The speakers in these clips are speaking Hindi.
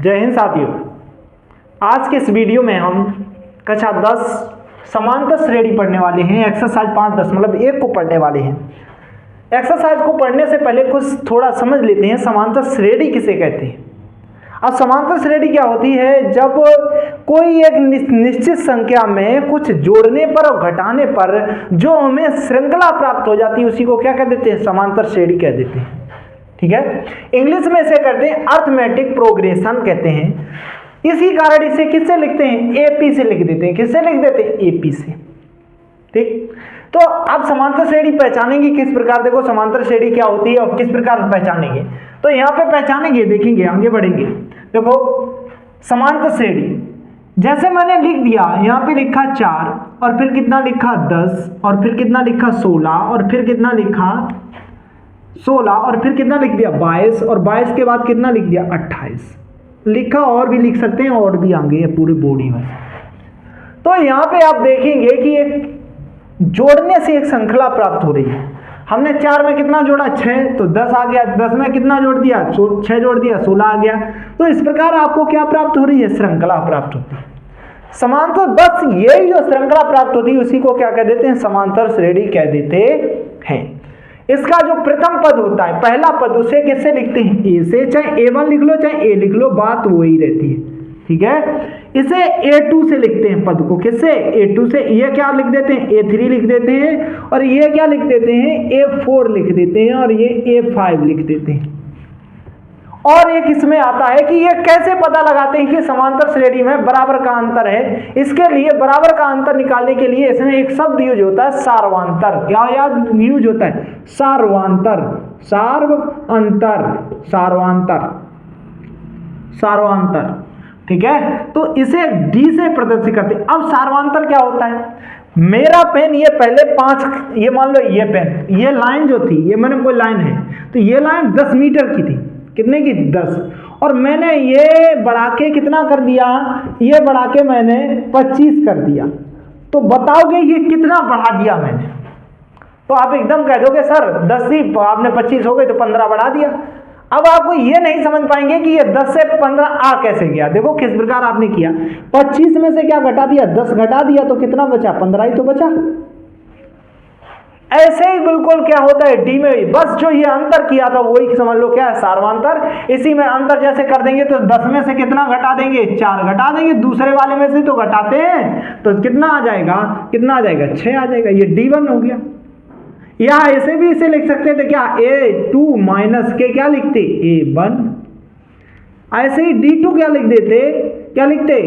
जय हिंद साथियों। आज के इस वीडियो में हम कक्षा 10 समांतर श्रेणी पढ़ने वाले हैं। एक्सरसाइज 5.1 को पढ़ने वाले हैं। एक्सरसाइज को पढ़ने से पहले कुछ थोड़ा समझ लेते हैं समांतर श्रेणी किसे कहते हैं। अब समांतर श्रेणी क्या होती है? जब कोई एक निश्चित संख्या में कुछ जोड़ने पर और घटाने पर जो हमें श्रृंखला प्राप्त हो जाती है उसी को क्या कह देते हैं? समांतर श्रेणी कह देते हैं। ठीक है, इंग्लिश में इसे कहते हैं अर्थमेटिक प्रोग्रेशन कहते हैं। इसी कारण इसे किससे लिखते हैं? एपी से लिख देते हैं। किससे लिख देते हैं? एपी से। ठीक, तो आप समांतर श्रेणी पहचानेंगे किस प्रकार? देखो समांतर श्रेणी क्या होती है और किस प्रकार पहचानेंगे, तो यहाँ पे पहचानेंगे, देखेंगे, आगे बढ़ेंगे। देखो समांतर श्रेणी जैसे मैंने लिख दिया, यहाँ पे लिखा 4 और फिर कितना लिखा 10 और फिर कितना लिखा 16 और फिर कितना लिखा 16 और फिर कितना लिख दिया 22 और 22 के बाद कितना लिख दिया 28 लिखा। और भी लिख सकते हैं और भी आगे है पूरे बॉडी में। तो यहाँ पे आप देखेंगे कि एक जोड़ने से एक श्रृंखला प्राप्त हो रही है। हमने 4 में कितना जोड़ा 6, तो 10 आ गया। 10 में कितना जोड़ दिया 6 जोड़ दिया 16 आ गया। तो इस प्रकार आपको क्या प्राप्त हो रही है? श्रृंखला प्राप्त होती है। समांतर बस यही जो श्रृंखला प्राप्त होती है उसी को क्या कह देते हैं? समांतर श्रेणी कह देते हैं। इसका जो प्रथम पद होता है, पहला पद, उसे किससे लिखते हैं? ए से। चाहे A1 लिख लो चाहे A लिख लो, बात वही रहती है। ठीक है, इसे A2 से लिखते हैं पद को। किससे? A2 से। ये क्या लिख देते हैं? A3 लिख देते हैं। और ये क्या लिख देते हैं? A4 लिख देते हैं। और ये A5 लिख देते हैं। और एक इसमें आता है कि ये कैसे पता लगाते हैं कि समांतर श्रेणी में बराबर का अंतर है। इसके लिए बराबर का अंतर निकालने के लिए इसमें एक शब्द यूज होता है, सार्वंतर। क्या याद यूज होता है? सार्वंतर। सार्वंतर, सार्वंतर, सार्वंतर। ठीक है, तो इसे डी से प्रदर्शित करते हैं। अब सार्वंतर क्या होता है? मेरा पेन ये पहले 5, ये मान लो ये पेन, ये लाइन जो थी, ये मैंने कोई लाइन है, तो ये लाइन 10 मीटर की थी। कितने की? 10। और मैंने ये बढ़ा के कितना कर दिया? ये बढ़ा के मैंने 25 कर दिया। तो बताओगे ये कितना बढ़ा दिया मैंने? तो आप एकदम कह दोगे सर 10 ही, आपने 25 हो गए तो 15 बढ़ा दिया। अब आपको ये नहीं समझ पाएंगे कि ये 10 से 15 आ कैसे गया। देखो किस प्रकार आपने किया, 25 में से क्या घटा दिया? 10 घटा दिया, तो कितना बचा? 15 ही तो बचा। ऐसे ही बिल्कुल क्या होता है डी में भी, बस जो ये अंतर किया था वही समझ लो क्या है? सार्वंतर। इसी में अंतर जैसे कर देंगे तो 10 में से कितना घटा देंगे? 4 घटा देंगे। दूसरे वाले में से तो घटाते हैं, तो कितना आ जाएगा? कितना आ जाएगा? 6 आ जाएगा। ये D1 हो गया। या ऐसे भी इसे लिख सकते थे क्या? A2 माइनस के क्या लिखते? A1। ऐसे ही D2 क्या लिख देते? क्या लिखते?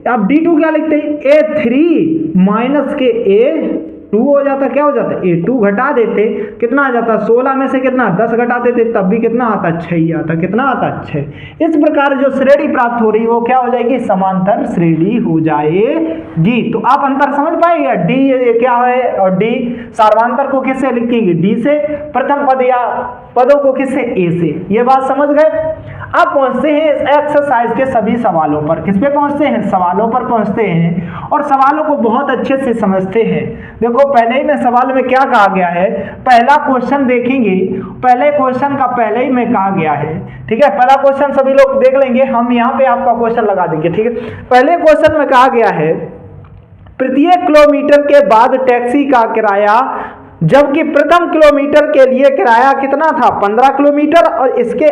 अब D2 क्या लिखते? A3 माइनस के A2 हो जाता। क्या हो जाता? A2 घटा देते, कितना आ जाता? 16 में से कितना 10 घटा देते, तब भी कितना आता? 6 ही आता। कितना आता? 6। इस प्रकार जो श्रेणी प्राप्त हो रही है वो क्या हो जाएगी? समांतर श्रेणी हो जाएगी। तो आप अंतर समझ पाएंगे? डी क्या है और डी सार्वंतर को किससे लिखेंगे? डी से। प्रथम पद या पदों को किससे? ए से। ये बात समझ गए? अब पहुंचते हैं इस एक्सरसाइज के सभी सवालों पर। किस पे पहुंचते हैं? सवालों पर पहुंचते हैं और सवालों को बहुत अच्छे से समझते हैं। देखो पहले ही में सवाल में क्या कहा गया है, पहला क्वेश्चन देखेंगे। पहले क्वेश्चन का पहले ही में कहा गया है। ठीक है, पहला क्वेश्चन सभी लोग देख लेंगे, हम यहाँ पे आपका क्वेश्चन लगा देंगे। ठीक है, पहले क्वेश्चन में कहा गया है प्रत्येक किलोमीटर के बाद टैक्सी का किराया, जबकि प्रथम किलोमीटर के लिए किराया कितना था? 15 किलोमीटर और इसके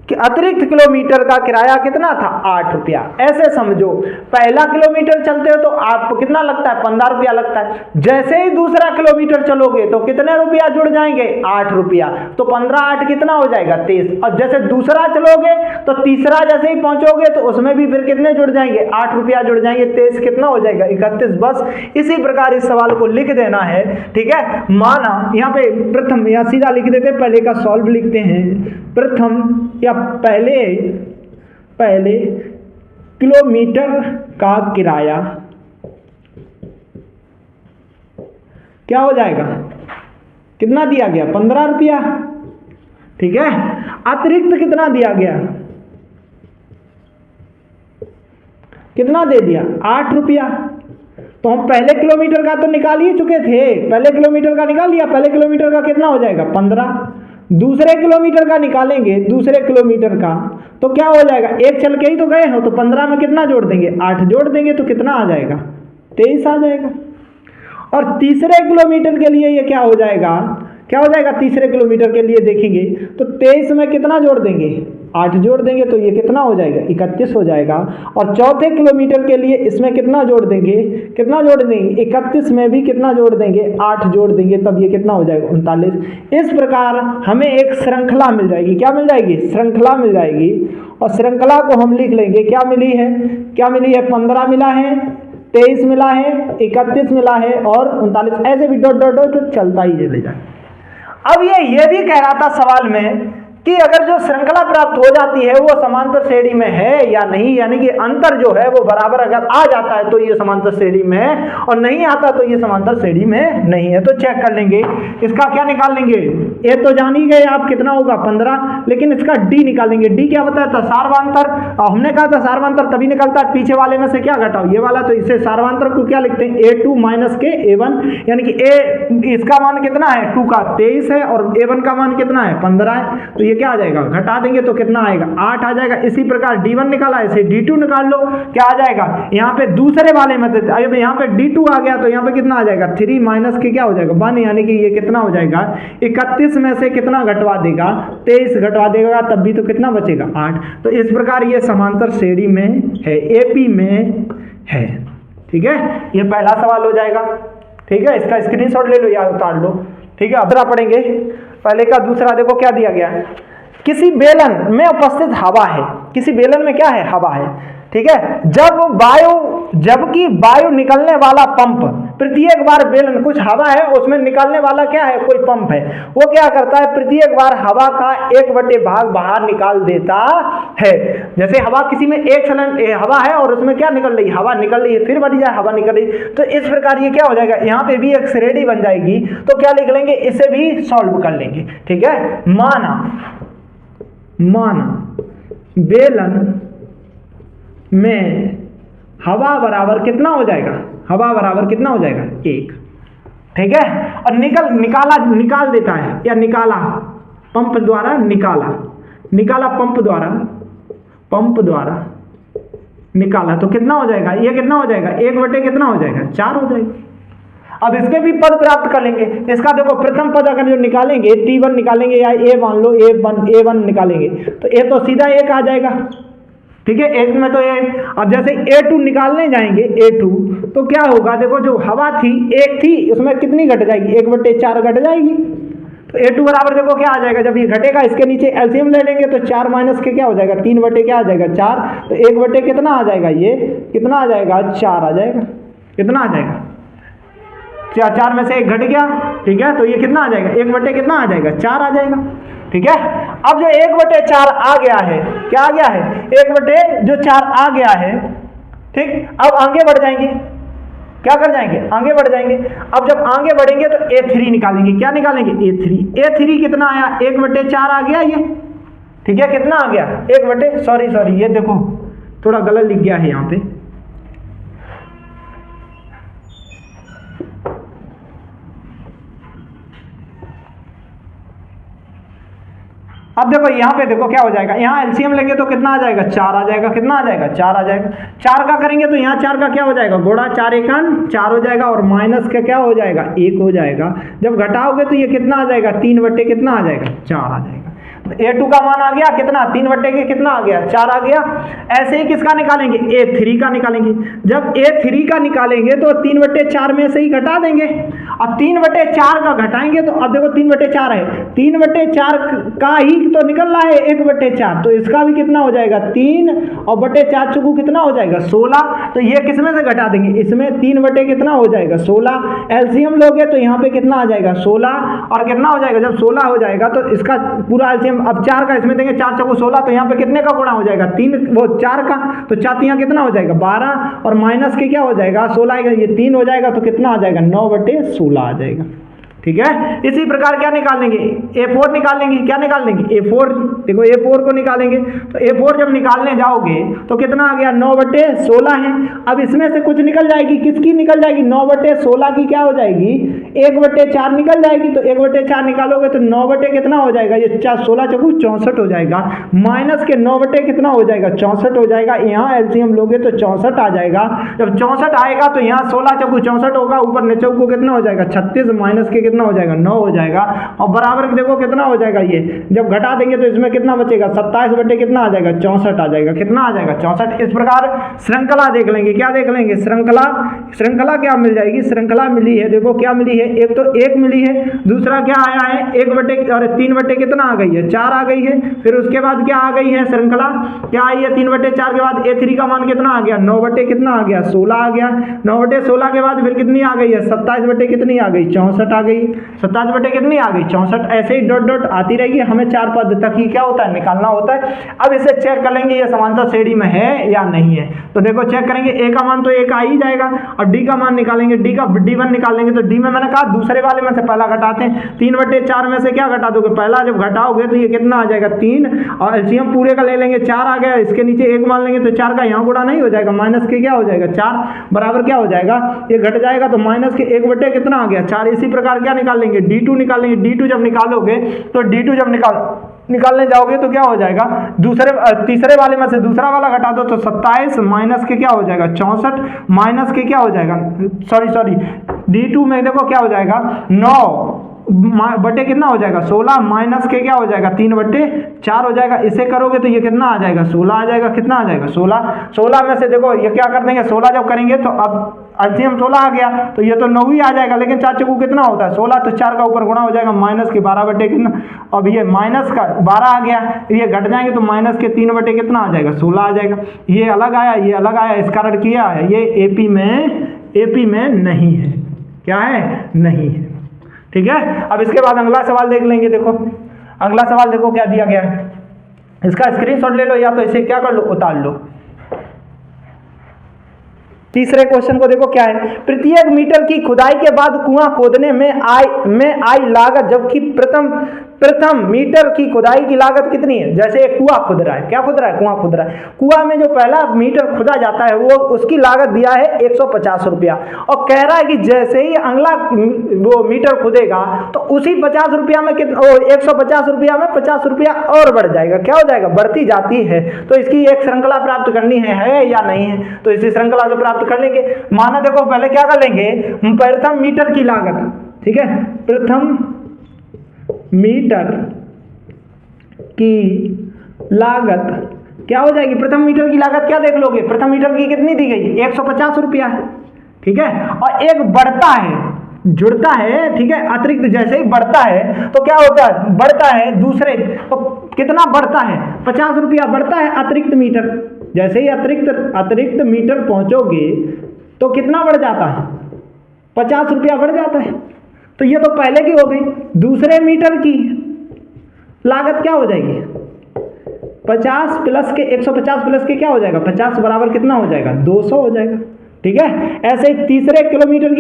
अतिरिक्त किलोमीटर का किराया कितना था? 8 रुपया। ऐसे समझो, पहला किलोमीटर चलते हो तो आपको कितना लगता है? 15 रुपया लगता है। जैसे ही दूसरा किलोमीटर चलोगे तो कितने रुपया जुड़ जाएंगे? 8 रुपया। तो 15 8 कितना हो जाएगा? 23। और जैसे दूसरा चलोगे तो तीसरा जैसे ही पहुंचोगे तो उसमें भी फिर कितने जुड़ जाएंगे? 8 रुपया जुड़ जाएंगे। 23 कितना हो जाएगा? 31। बस इसी प्रकार इस सवाल को लिख देना है। ठीक है, माना यहाँ पे प्रथम, या सीधा लिख देते, पहले का सॉल्व लिखते हैं। प्रथम या पहले किलोमीटर का किराया क्या हो जाएगा? कितना दिया गया? 15 रुपया। ठीक है, अतिरिक्त कितना दिया गया? कितना दे दिया? 8 रुपया। तो हम पहले किलोमीटर का तो निकाल ही चुके थे, पहले किलोमीटर का निकाल लिया। पहले किलोमीटर का कितना हो जाएगा? 15। दूसरे किलोमीटर का निकालेंगे, दूसरे किलोमीटर का तो क्या हो जाएगा, एक चल के ही तो गए हो, तो 15 में कितना जोड़ देंगे, 8 जोड़ देंगे तो कितना आ जाएगा, 23 आ जाएगा। और तीसरे किलोमीटर के लिए ये क्या हो जाएगा, क्या हो जाएगा, तीसरे किलोमीटर के लिए देखेंगे तो 23 में कितना जोड़ देंगे, 8 जोड़ देंगे तो ये कितना हो जाएगा, 31 हो जाएगा। और चौथे किलोमीटर के लिए इसमें कितना जोड़ देंगे, कितना जोड़ देंगे, 31 में भी कितना जोड़ देंगे, 8 जोड़ देंगे, तब ये कितना हो जाएगा, 39। इस प्रकार हमें एक श्रृंखला मिल जाएगी, क्या मिल जाएगी, श्रृंखला मिल जाएगी। और श्रृंखला को हम लिख लेंगे, क्या मिली है, क्या मिली है, 15 मिला है, 23 मिला है, 31 मिला है और 39, ऐसे भी डॉट डॉट डॉट चलता ही चले जाए। अब ये भी कह रहा था सवाल में कि अगर जो श्रृंखला प्राप्त हो जाती है वो समांतर श्रेणी में है या नहीं, यानी कि अंतर जो है वो बराबर अगर आ जाता है तो ये समांतर श्रेणी में है, और नहीं आता तो ये समांतर श्रेणी में नहीं है। तो चेक कर लेंगे, इसका क्या निकाल लेंगे, ए तो जान ही गए आप कितना होगा 15, लेकिन इसका डी निकालेंगे। डी क्या बताया था, सार्वंतर। हमने कहा था सार्वंतर तभी निकलता है पीछे वाले में से क्या घटाओ, ये वाला, तो इससे सार्वंतर को क्या लिखते हैं, a2 माइनस के a1, यानी कि a इसका मान कितना है 2 का 23 है और a1 का मान कितना है 15 है, तो ये क्या आ जाएगा, घटा देंगे तो कितना आएगा, 8 आ जाएगा। इसी प्रकार d1 निकाला, इसे d2 निकाल लो, क्या आ जाएगा, यहाँ पे दूसरे वाले में अब यहाँ पे d2 आ गया तो यहाँ पे कितना आ जाएगा, 3 माइनस के क्या हो जाएगा 1, यानी कि ये कितना हो जाएगा, 31 में से कितना घटवा देगा, 23 घटवा देगा, तब भी तो कितना बचेगा 8। तो इस प्रकार ये समांतर श्रेणी में है, एपी में है। ठीक है, ये पहला सवाल हो जाएगा। ठीक है, इसका स्क्रीनशॉट ले लो या उतार लो। ठीक है, दूसरा पढ़ेंगे, पहले का दूसरा देखो क्या दिया गया है, किसी बेलन में उपस्थित हवा है, किसी बेलन में क्या है, हवा है। ठीक है, जबकि वायु निकलने वाला पंप, प्रत्येक बार बेलन, कुछ हवा है उसमें निकलने वाला क्या है, कोई पंप है, वो क्या करता है, प्रत्येक बार हवा का 1/2 भाग बाहर निकाल देता है। जैसे हवा किसी में एक हवा है और उसमें क्या निकल रही, हवा निकल रही है, फिर बढ़ जाए हवा निकल रही, तो इस प्रकार ये क्या हो जाएगा, यहाँ पे भी एक श्रेणी बन जाएगी। तो क्या लिख लेंगे, इसे भी सॉल्व कर लेंगे। ठीक है, माना बेलन में हवा बराबर कितना हो जाएगा, हवा बराबर कितना हो जाएगा 1। ठीक है, और निकाल देता है, या निकाला पंप द्वारा, निकाला पंप द्वारा निकाला, तो कितना हो जाएगा, ये कितना हो जाएगा, 1/, कितना हो जाएगा 4 हो जाएगा। अब इसके भी पद प्राप्त कर लेंगे। इसका देखो प्रथम पद अगर जो निकालेंगे, t1 निकालेंगे या a मान लो a1 निकालेंगे, तो a तो सीधा 1 आ जाएगा। ठीक है, एक में तो ये, अब जैसे a2 निकालने जाएंगे, a2 तो क्या होगा, देखो जो हवा थी 1 थी, उसमें कितनी घट जाएगी, 1/4 घट जाएगी। तो a2 बराबर देखो क्या आ जाएगा, जब ये घटेगा इसके नीचे एलसीएम ले लेंगे तो 4 माइनस के क्या हो जाएगा, 3/, क्या आ जाएगा 4, तो 1/, कितना आ जाएगा, ये कितना आ जाएगा 4 आ जाएगा, कितना आ जाएगा 4 में से 1 घट गया। ठीक है, तो ये कितना आ जाएगा, 1/, कितना आ जाएगा 4 आ जाएगा। ठीक है, अब जो 1/4 आ गया है, क्या आ गया है, 1/4 आ गया है। ठीक, अब आगे बढ़ जाएंगे, क्या कर जाएंगे, आगे बढ़ जाएंगे। अब जब आगे बढ़ेंगे तो a3 निकालेंगे, क्या निकालेंगे, a3 कितना आया, 1/4 आ गया ये। ठीक है, कितना आ गया, 1/, सॉरी ये देखो थोड़ा गलत लिख गया है यहाँ पे, अब देखो यहाँ पे देखो क्या हो जाएगा, यहाँ एलसीएम लेंगे तो कितना आ जाएगा, 4 आ जाएगा, कितना आ जाएगा 4 आ जाएगा। 4 का करेंगे तो यहाँ 4 का क्या हो जाएगा, गोड़ा 4 एकन 4 हो जाएगा, और माइनस का क्या हो जाएगा 1 हो जाएगा। जब घटाओगे तो ये कितना आ जाएगा, 3/, कितना आ जाएगा 4 आ जाएगा। a2 का मान आ गया कितना, 3/, के कितना आ गया 4 आ गया। ऐसे ही किसका निकालेंगे, a3 का निकालेंगे। जब a3 का निकालेंगे तो 3/4 में से ही घटा देंगे, और 3/4 का घटाएंगे तो अब देखो 3/4 है, 3/4 का ही तो निकल रहा है 1/4, तो इसका भी कितना हो जाएगा 3 और बटे 4 चुकू कितना हो जाएगा 16। तो ये किसमें से घटा देंगे, इसमें 3/, कितना हो जाएगा 16। एलसीएम लोगे तो यहाँ पे कितना आ जाएगा 16, और कितना हो जाएगा, जब 16 हो जाएगा तो इसका पूरा एलसीएम, अब 4 का इसमें देंगे, 4 चौको 16, तो यहाँ पे कितने का गुणा हो जाएगा 4 का, तो 4 यहाँ कितना हो जाएगा 12, और माइनस के क्या हो जाएगा 16, ये 3 हो जाएगा, तो कितना आ जाएगा 9/16 आ जाएगा। ठीक है। इसी प्रकार क्या निकाल लेंगे, A4 निकाल लेंगे। क्या निकाल लेंगे, A4। देखो A4 को निकालेंगे तो A4 जब निकालने जाओगे तो कितना आ गया, 9/16 है। अब इसमें से कुछ निकल जाएगी, किसकी निकल जाएगी, 9/16 की क्या हो जाएगी, 1/4 निकल जाएगी। तो 1/4 निकालोगे तो 9 बटे कितना हो जाएगा, ये 16 चौकू 64 हो जाएगा। माइनस के 9 बटे कितना हो जाएगा, 64 हो जाएगा। यहाँ एलसीएम लोगे तो 64 आ जाएगा। जब 64 आएगा तो यहाँ 16 चौकू 64 होगा, ऊपर नीचे को कितना हो जाएगा, 36 माइनस के कितना हो जाएगा, 9 हो जाएगा। और बराबर देखो कितना हो जाएगा, ये जब घटा देंगे तो इसमें कितना बचेगा, 27 बटे कितना आ जाएगा, 64 आ जाएगा। कितना आ जाएगा, 64। इस प्रकार श्रृंखला देख लेंगे। क्या देख लेंगे, श्रृंखला क्या मिल जाएगी, श्रृंखला मिली है। देखो क्या मिली है, एक तो 1 मिली है, दूसरा क्या आया है 1 बटे और 3 बटे कितना आ गई है, 4 आ गई है। फिर उसके बाद क्या आ गई है, श्रृंखला क्या आई है, 3/4 के बाद A3 का मान कितना आ गया, 9 बटे कितना आ गया, 16 आ गया। 9/16 के बाद फिर कितनी आ गई है, 27 बटे कितनी आ गई, 64 आ गई। 27 बटे कितनी आ गई, 64। ऐसे ही डॉट डॉट आती रहेगी। हमें 4 पद तक ही क्या होता है, निकालना होता है। अब इसे चेक कर लेंगे ये समांतर श्रेणी में है या नहीं है। तो देखो चेक करेंगे, A का मान तो 1 आ ही जाएगा और D का मान निकालेंगे, D1 निकालेंगे। तो D में मैंने कहा दूसरे वाले में से पहला घटाते हैं। 3/4 में से क्या घटा दोगे, पहला जब घटाओगे तो ये कितना आ जाएगा, 3। और एलसीएम पूरे का ले लेंगे, 4 आ गया। इसके नीचे 1 मान लेंगे तो 4 का यहाँ गुणा नहीं हो जाएगा, माइनस के क्या हो जाएगा, 4 बराबर क्या हो जाएगा, ये घट जाएगा तो माइनस के 1 बटे कितना आ गया, 4। इसी प्रकार क्या निकाल लेंगे, D2 निकालेंगे। D2 जब निकालोगे तो D2 जब निकालने जाओगे तो क्या हो जाएगा, तीसरे वाले में से दूसरा वाला घटा दो तो 27 माइनस के क्या हो जाएगा, 64 माइनस के क्या हो जाएगा, सॉरी D2 में देखो क्या हो जाएगा, 9 बटे कितना हो जाएगा, 16 माइनस के क्या हो जाएगा, 3/4 हो जाएगा। इसे करोगे तो ये कितना आ जाएगा, 16 आ जाएगा। कितना आ जाएगा, 16 में से देखो ये क्या कर देंगे, 16 जब करेंगे तो अब एलसीएम 16 आ गया तो ये तो 9 ही आ जाएगा। लेकिन 4 चौकू कितना होता है, 16, तो 4 का ऊपर गुणा हो जाएगा, माइनस के 12 बटे कितना। अब ये माइनस का 12 आ गया, ये घट जाएंगे तो माइनस के 3 बटे कितना आ जाएगा, 16 आ जाएगा। ये अलग आया, ये अलग आया, इस कारण किया है ये एपी में नहीं है। क्या है, नहीं है। ठीक है। अब इसके बाद अगला सवाल देख लेंगे। देखो अगला सवाल देखो क्या दिया गया है, इसका स्क्रीनशॉट ले लो या तो इसे क्या कर लो, उतार लो। तीसरे क्वेश्चन को देखो क्या है, प्रत्येक मीटर की खुदाई के बाद कुआं खोदने में आई लागत, जबकि प्रथम मीटर की खुदाई की लागत कितनी है। जैसे एक कुआं खुद रहा है, क्या खुद रहा है, कुआं खुद रहा है। कुआं में जो पहला मीटर खुदा जाता है वो उसकी लागत दिया है 150 रुपया, और कह रहा है कि जैसे ही अगला वो मीटर खुदेगा तो उसी 50 रुपया में 150 रुपया में 50 रुपया और बढ़ जाएगा। क्या हो जाएगा, बढ़ती जाती है। तो इसकी एक श्रृंखला प्राप्त करनी है या नहीं है, तो इसी श्रृंखला से प्राप्त कर लेंगे। माना देखो पहले क्या कर लेंगे, प्रथम मीटर की लागत, ठीक है, प्रथम मीटर की लागत क्या हो जाएगी, प्रथम मीटर की लागत क्या देख लोगे, प्रथम मीटर की कितनी दी गई, 150 रुपया है। ठीक है। और एक बढ़ता है, जुड़ता है, ठीक है, अतिरिक्त जैसे ही बढ़ता है तो क्या होता है, बढ़ता है दूसरे, तो कितना बढ़ता है, 50 रुपया बढ़ता है अतिरिक्त मीटर। जैसे ही अतिरिक्त मीटर पहुंचोगे तो कितना बढ़ जाता है, 50 रुपया बढ़ जाता है। तो ये तो पहले की हो गई। दूसरे मीटर की लागत क्या हो जाएगी, 50 प्लस के 150 प्लस के क्या हो जाएगा, 50 बराबर कितना हो जाएगा, 200 हो जाएगा। ठीक है। ऐसे ही तीसरे मीटर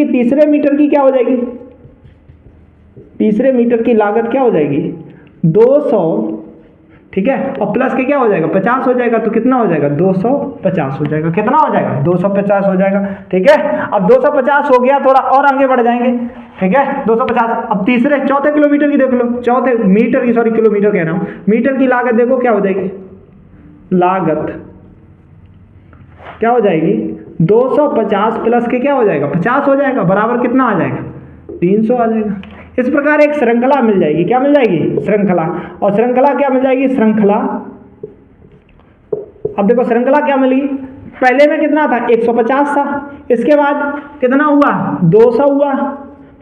की क्या हो जाएगी, तीसरे मीटर की लागत क्या हो जाएगी, 200। ठीक है। और प्लस के क्या हो जाएगा, 50 हो जाएगा, तो कितना हो जाएगा, 250 हो जाएगा। कितना हो जाएगा, 250 हो जाएगा। ठीक है। अब 250 हो गया, थोड़ा और आगे बढ़ जाएंगे। ठीक है, 250। अब चौथे किलोमीटर की देख लो, चौथे मीटर की, सॉरी किलोमीटर कह रहा हूं, मीटर की लागत देखो क्या हो जाएगी, लागत क्या हो जाएगी, 250 प्लस के क्या हो जाएगा, 50 हो जाएगा, बराबर कितना आ जाएगा, 300 आ जाएगा। इस प्रकार एक श्रृंखला मिल जाएगी। क्या मिल जाएगी, श्रृंखला। और श्रृंखला क्या मिल जाएगी, श्रृंखला। अब देखो श्रृंखला क्या मिली, पहले में कितना था, 150 था, इसके बाद कितना हुआ, 200 हुआ,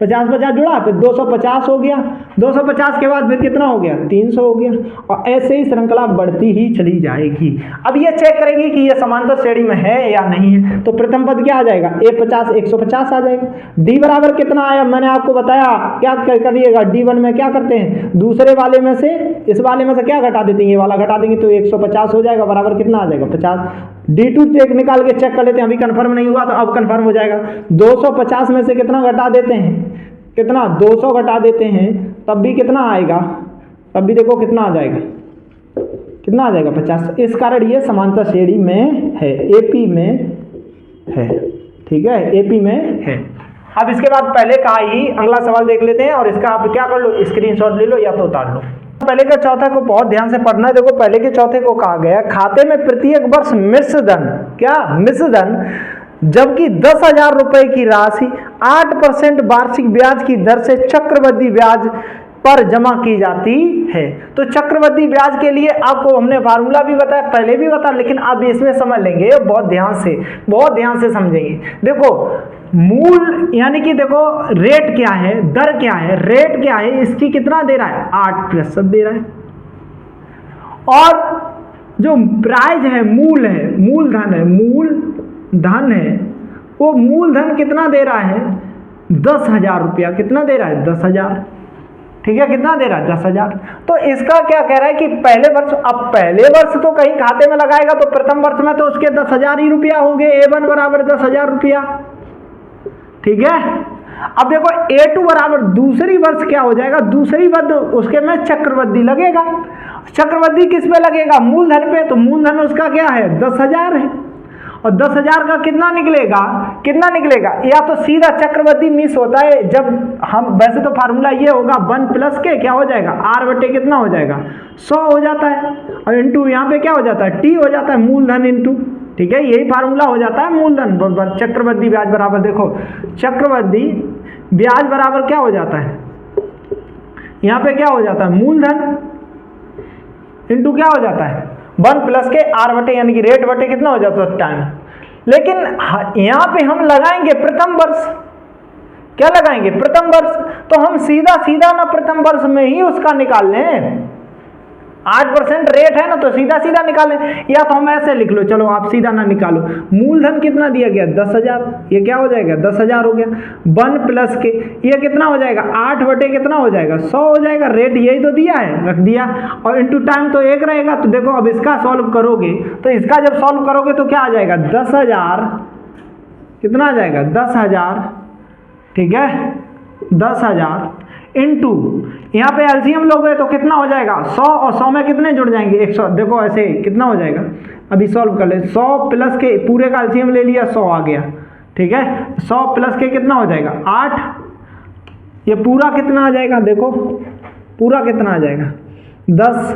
50 जुड़ा, फिर 250 हो गया, 250 के बाद फिर कितना हो गया, 300 हो गया। और ऐसे ही श्रृंखला बढ़ती ही चली जाएगी। अब ये चेक करेंगे कि ये समांतर श्रेणी में है या नहीं है। तो प्रथम पद क्या आ जाएगा, 150 आ जाएगा। डी बराबर कितना आया, मैंने आपको बताया, क्या करिएगा, D1 में क्या करते हैं, दूसरे वाले में से इस वाले में से क्या घटा देते हैं, ये वाला घटा देंगे तो 150 हो जाएगा, बराबर कितना आ जाएगा, 50। D2 निकाल के चेक कर लेते हैं, अभी कंफर्म नहीं हुआ तो अब कंफर्म हो जाएगा। 250 में से कितना घटा देते हैं, कितना 200 घटा देते हैं तब भी कितना आएगा, तब भी देखो कितना आ जाएगा, कितना आ जाएगा 50। इस कारण ये समांतर श्रेणी में है, एपी में है, ठीक है, एपी में है। अब इसके बाद पहले का ही अगला सवाल देख लेते हैं और इसका आप क्या कर लो, स्क्रीनशॉट ले लो या तो उतार लो। पहले का चौथा को बहुत ध्यान से पढ़ना है। देखो पहले के चौथे को कहा गया खाते में प्रत्येक वर्ष मिश्र धन, क्या मिश्र धन, जबकि 10,000 रुपए की राशि 8% वार्षिक ब्याज की दर से चक्रवृद्धि ब्याज पर जमा की जाती है। तो चक्रवृद्धि ब्याज के लिए आपको हमने फार्मूला भी बताया, पहले भी बताया, लेकिन अब इसमें समझ लेंगे बहुत ध्यान से समझेंगे। देखो मूल यानी कि देखो रेट क्या है, दर क्या है, रेट क्या है, इसकी कितना दे रहा है 8% दे रहा है, और जो प्राइज है मूल है, मूलधन है, मूलधन है, वो मूलधन कितना दे रहा है 10,000 रुपया, कितना दे रहा है 10,000, ठीक है, कितना दे रहा है 10,000। तो इसका क्या कह रहा है कि पहले वर्ष, अब पहले वर्ष तो कहीं खाते में लगाएगा तो प्रथम वर्ष में तो उसके 10,000 ही रुपया होंगे, A1 बराबर 10,000 रुपया, ठीक है। अब देखो A2 बराबर दूसरी वर्ष क्या हो जाएगा, दूसरी वर्ष उसके में चक्रवृद्धि लगेगा। चक्रवृद्धि किस पे लगेगा, मूलधन पे, तो मूलधन उसका क्या है 10,000 है, और 10,000 का कितना निकलेगा, कितना निकलेगा, या तो सीधा चक्रवृद्धि मिस होता है जब हम, वैसे तो फार्मूला ये होगा 1 प्लस के क्या हो जाएगा R बटे कितना हो जाएगा 100 हो जाता है, और इंटू यहाँ पे क्या हो जाता है T हो जाता है, मूलधन इंटू, ठीक है, यही फार्मूला हो जाता है मूलधन बराबर चक्रवृद्धि ब्याज बराबर, देखो चक्रवृद्धि ब्याज बराबर क्या हो जाता है, यहाँ पे क्या हो जाता है मूलधन इंटू क्या हो जाता है 1 प्लस के R बटे, यानी कि रेट बटे कितना हो जाता है टाइम। लेकिन यहां पे हम लगाएंगे प्रथम वर्ष, क्या लगाएंगे प्रथम वर्ष, तो हम सीधा ना प्रथम वर्ष में ही उसका निकाल लें, 8% रेट है ना, तो सीधा निकालें, या तो हम ऐसे लिख लो, चलो आप सीधा ना निकालो, मूलधन कितना दिया गया 10,000, ये क्या हो जाएगा 10,000 हो गया, 1 प्लस के ये कितना हो जाएगा 8 बटे कितना हो जाएगा 100 हो जाएगा, रेट यही तो दिया है, रख दिया, और इंटू टाइम तो एक रहेगा। तो देखो अब इसका सॉल्व करोगे, तो इसका जब सॉल्व करोगे तो क्या आ जाएगा 10,000, कितना आ जाएगा 10,000, ठीक है, 10,000 इंटू यहाँ पे एलसीएम लोगे तो कितना हो जाएगा 100, और 100 में कितने जुड़ जाएंगे 100, देखो ऐसे कितना हो जाएगा, अभी सॉल्व कर ले, 100 प्लस के पूरे का एलसीएम ले लिया 100 आ गया, ठीक है, 100 प्लस के कितना हो जाएगा 8, ये पूरा कितना आ जाएगा, देखो पूरा कितना आ जाएगा 10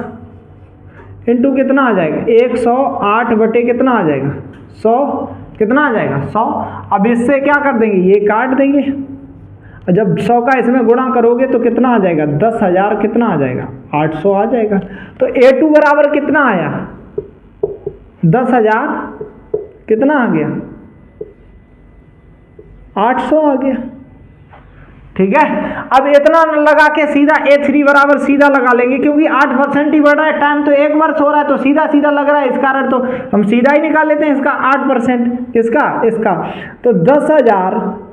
इंटू कितना आ जाएगा 108 बटे कितना आ जाएगा 100, कितना आ जाएगा 100। अब इससे क्या कर देंगे, ये काट देंगे, जब 100 का इसमें गुणा करोगे तो कितना आ जाएगा 10,000, कितना आ जाएगा 800 आ जाएगा। तो A2 बराबर कितना आया 10,000, कितना आ गया 800 आ गया, ठीक है। अब इतना लगा के सीधा A3 बराबर सीधा लगा लेंगे, क्योंकि 8% ही बढ़ रहा है, टाइम तो 1 वर्ष हो रहा है, तो सीधा लग रहा है, इस कारण तो हम सीधा ही निकाल लेते हैं इसका 8%, इसका तो 10,000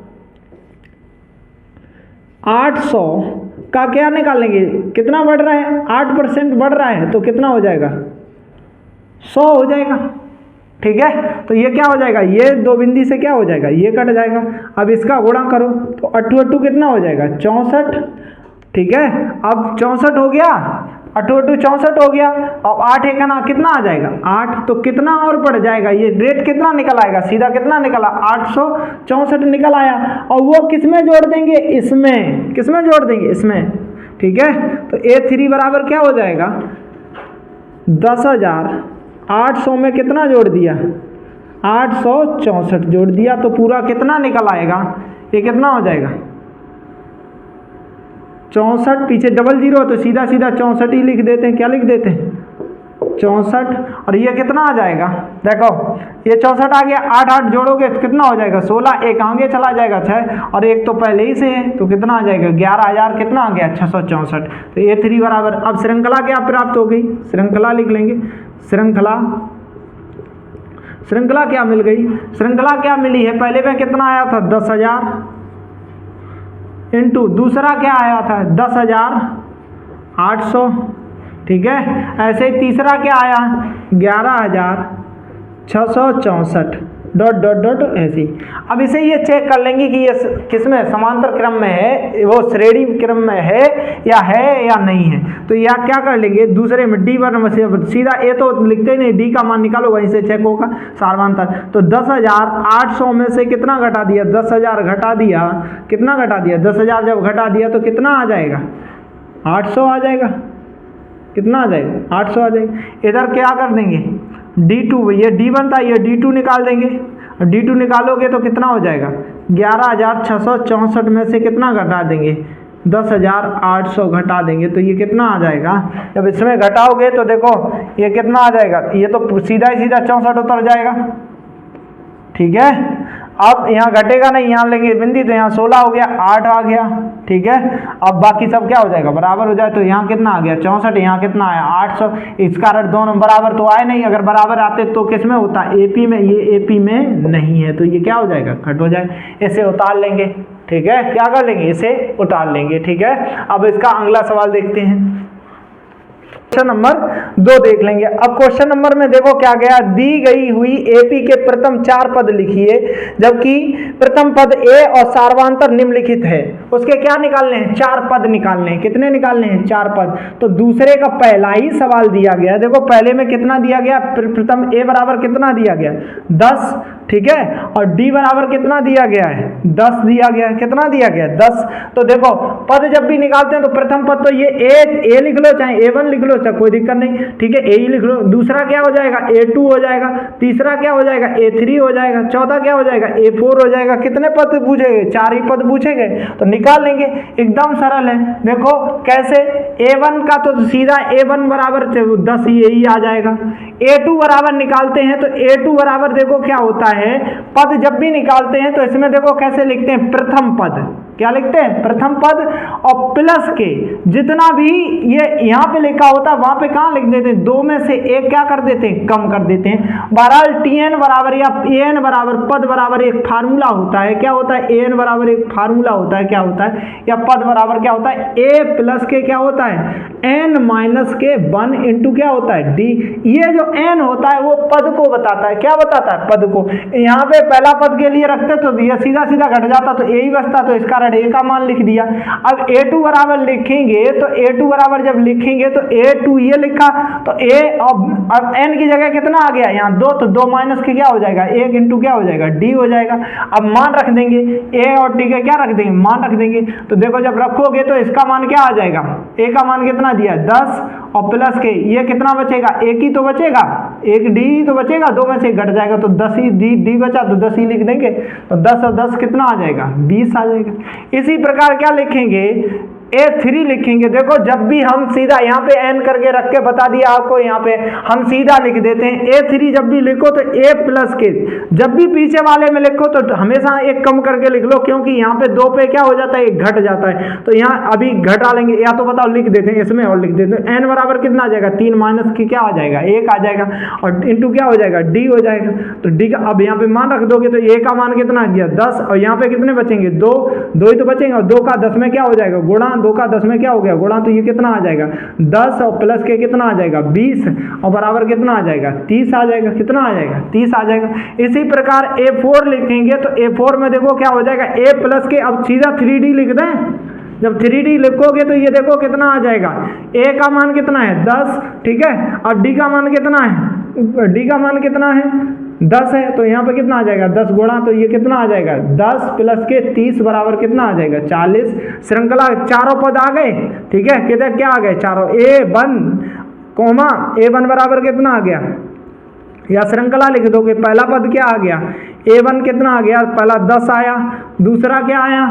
800 का क्या निकालेंगे, कितना बढ़ रहा है 8% बढ़ रहा है, तो कितना हो जाएगा 100 हो जाएगा, ठीक है। तो ये क्या हो जाएगा, ये दो बिंदी से क्या हो जाएगा, ये कट जाएगा। अब इसका गुणा करो तो 8 कितना हो जाएगा 64, ठीक है। अब 64 हो गया, 8 64 हो गया, अब 8 का ना कितना आ जाएगा 8, तो कितना और बढ़ जाएगा, ये रेट कितना निकल आएगा, सीधा कितना निकला 864 निकल आया, और वो किस में जोड़ देंगे, इसमें, किस में जोड़ देंगे इसमें, ठीक है। तो A3 बराबर क्या हो जाएगा 10,000 800 में कितना जोड़ दिया 864 जोड़ दिया, तो पूरा कितना निकल आएगा, ये कितना हो जाएगा 64, पीछे डबल जीरो तो सीधा 64 ही लिख देते हैं, क्या लिख देते हैं 64, और ये कितना आ जाएगा, देखो ये 64 आ गया, 8 जोड़ोगे तो कितना हो जाएगा 16, एक आगे चला जाएगा 6, और एक तो पहले ही से है, तो कितना आ जाएगा 11,000, कितना आ गया 664। तो A3 बराबर, अब श्रृंखला क्या प्राप्त हो गई, श्रृंखला लिख लेंगे, श्रृंखला क्या मिल गई, श्रृंखला क्या मिली है, पहले में कितना आया था 10,000 इंटू दूसरा क्या आया था 10,800, ठीक है। ऐसे ही तीसरा क्या आया 11,664 डॉट डॉट डॉट ऐसे ही। अब इसे ये चेक कर लेंगे कि ये किसमें समांतर क्रम में है, वो श्रेणी क्रम में है या नहीं है। तो या क्या कर लेंगे, दूसरे में D1 में से सीधा ए तो लिखते ही नहीं, डी का मान निकालो वहीं से चेक होगा समांतर। तो 10,800 में से कितना घटा दिया, 10,000 घटा दिया, कितना घटा दिया, 10,000 जब घटा दिया तो कितना आ जाएगा, 800 आ जाएगा। कितना आ जाएगा, 800 आ जाएगा। इधर क्या कर देंगे, D2, ये D1 था, ये D2 निकाल देंगे। D2 निकालोगे तो कितना हो जाएगा, 11,664 में से कितना घटा देंगे, 10,800 घटा देंगे। तो ये कितना आ जाएगा, जब इसमें घटाओगे तो देखो ये कितना आ जाएगा, ये तो सीधा ही सीधा 64 उतर जाएगा। ठीक है, अब यहाँ घटेगा नहीं, यहाँ लेंगे बिंदी तो यहाँ 16 हो गया, 8 आ गया। ठीक है, अब बाकी सब क्या हो जाएगा, बराबर हो जाए। तो यहाँ कितना आ गया 64, यहाँ कितना आया 800। इस कारण दोनों बराबर तो आए नहीं, अगर बराबर आते तो किस में होता, AP में, ये AP में नहीं है तो ये क्या हो जाएगा, कट हो जाएगा। इसे उतार लेंगे। ठीक है, क्या कर लेंगे, इसे उतार लेंगे। ठीक है, अब इसका अगला सवाल देखते हैं, क्वेश्चन नंबर 2 देख लेंगे। अब क्वेश्चन नंबर में देखो क्या गया, दी गई हुई AP के प्रथम 4 पद लिखिए, जबकि प्रथम पद A और सार्वधातुक निम्नलिखित है। उसके क्या निकालने हैं, 4 पद निकालने हैं। कितने निकालने हैं, 4 पद। तो दूसरे का पहला ही सवाल दिया गया, देखो पहले में कितना दिया गया, प्रथम A बराबर कितना दिया गया, 10। ठीक है, और D बराबर कितना दिया गया है, 10 दिया गया है। कितना दिया गया, 10। तो देखो पद जब भी निकालते हैं तो प्रथम पद तो ये A लिख लो, चाहे A1 लिख लो, चाहे कोई दिक्कत नहीं। ठीक है, A ही लिख लो। दूसरा क्या हो जाएगा, A2 हो जाएगा। तीसरा क्या हो जाएगा, A3 हो जाएगा। चौथा क्या हो जाएगा, A4 हो जाएगा। कितने पद पूछेंगे, 4 ही पद पूछेंगे, तो निकाल लेंगे। एकदम सरल है। देखो कैसे, A1 का तो सीधा A1 बराबर 10 यही आ जाएगा। A2 बराबर निकालते हैं तो A2 बराबर देखो क्या होता है, पद जब भी निकालते हैं तो इसमें देखो कैसे लिखते हैं, प्रथम पद। क्या लिखते हैं, प्रथम पद, और प्लस के जितना भी ये यहाँ पे लिखा होता है वहां पे कहाँ लिख देते हैं, 2 में से 1 क्या कर देते हैं, कम कर देते हैं। बहरहाल TN बराबर या AN बराबर पद बराबर एक फार्मूला होता है। क्या होता है, AN बराबर एक फार्मूला होता है। क्या होता है, या पद बराबर क्या होता है, A प्लस के क्या होता है, N माइनस के 1 इंटू क्या होता है, D। ये जो N होता है वो पद को बताता है। क्या बताता है, पद को। यहाँ पे पहला पद के लिए रखते तो ये सीधा सीधा घट जाता तो A ही बचता, तो इसका A का मान लिख दिया। अब A2 बराबर लिखेंगे तो A2 बराबर जब लिखेंगे तो A2 ये लिखा तो A, अब N की जगह कितना आ गया, यहाँ 2, तो 2 माइनस के क्या हो जाएगा, 1 इंटू क्या हो जाएगा, D हो जाएगा। अब मान रख देंगे, A और D का क्या रख देंगे, मान रख देंगे। तो देखो जब रखोगे तो इसका मान क्या आ जाएगा, A का मान कितना दिया 10, और प्लस के ये कितना बचेगा, 1 ही तो बचेगा, 1 D ही तो बचेगा, 2 में से घट जाएगा तो 10 ही D बचा, तो 10 ही लिख देंगे। तो 10 और 10 कितना आ जाएगा, 20 आ जाएगा। इसी प्रकार क्या लिखेंगे, A3 लिखेंगे। देखो जब भी हम सीधा यहाँ पे N करके रख के बता दिया आपको, यहाँ पे हम सीधा लिख देते हैं। A3 जब भी लिखो तो A प्लस के, जब भी पीछे वाले में लिखो तो हमेशा एक कम करके लिख लो, क्योंकि यहाँ पे 2 पे क्या हो जाता है, एक घट जाता है। तो यहाँ अभी घटा लेंगे, या तो बताओ लिख देते हैं इसमें और लिख देते हैं। N बराबर कितना आ जाएगा, 3 माइनस की क्या आ जाएगा, 1 आ जाएगा, और इंटू क्या हो जाएगा, D हो जाएगा। तो D का अब यहाँ पे मान रख दोगे तो A का मान कितना आ गया 10, और यहाँ पे कितने बचेंगे, 2 ही तो बचेंगे, और 2 का 10 में क्या हो जाएगा गुणा, 2 का 10 में क्या हो गया गुणा, तो ये कितना आ जाएगा 10, और प्लस के कितना आ जाएगा 20, और बराबर कितना आ जाएगा 30 आ जाएगा। कितना आ जाएगा, 30 आ जाएगा। इसी प्रकार A4 लिखेंगे तो A4 में देखो क्या हो जाएगा, A प्लस के, अब सीधा 3D लिख दें। जब 3D लिखोगे तो ये देखो कितना आ जाएगा, A का मान कितना है 10, ठीक है, और D का मान कितना है, D का मान कितना है 10 है। तो यहाँ पे कितना आ जाएगा 10 गुणा, तो ये कितना आ जाएगा 10 प्लस के 30 बराबर कितना आ जाएगा 40। श्रृंखला चारों पद आ गए, ठीक है, किधर क्या आ गए चारों, A1 कोमा A1 बराबर कितना आ गया, या श्रृंखला लिख दोगे, पहला पद क्या आ गया, A1 कितना आ गया, पहला 10 आया, दूसरा क्या आया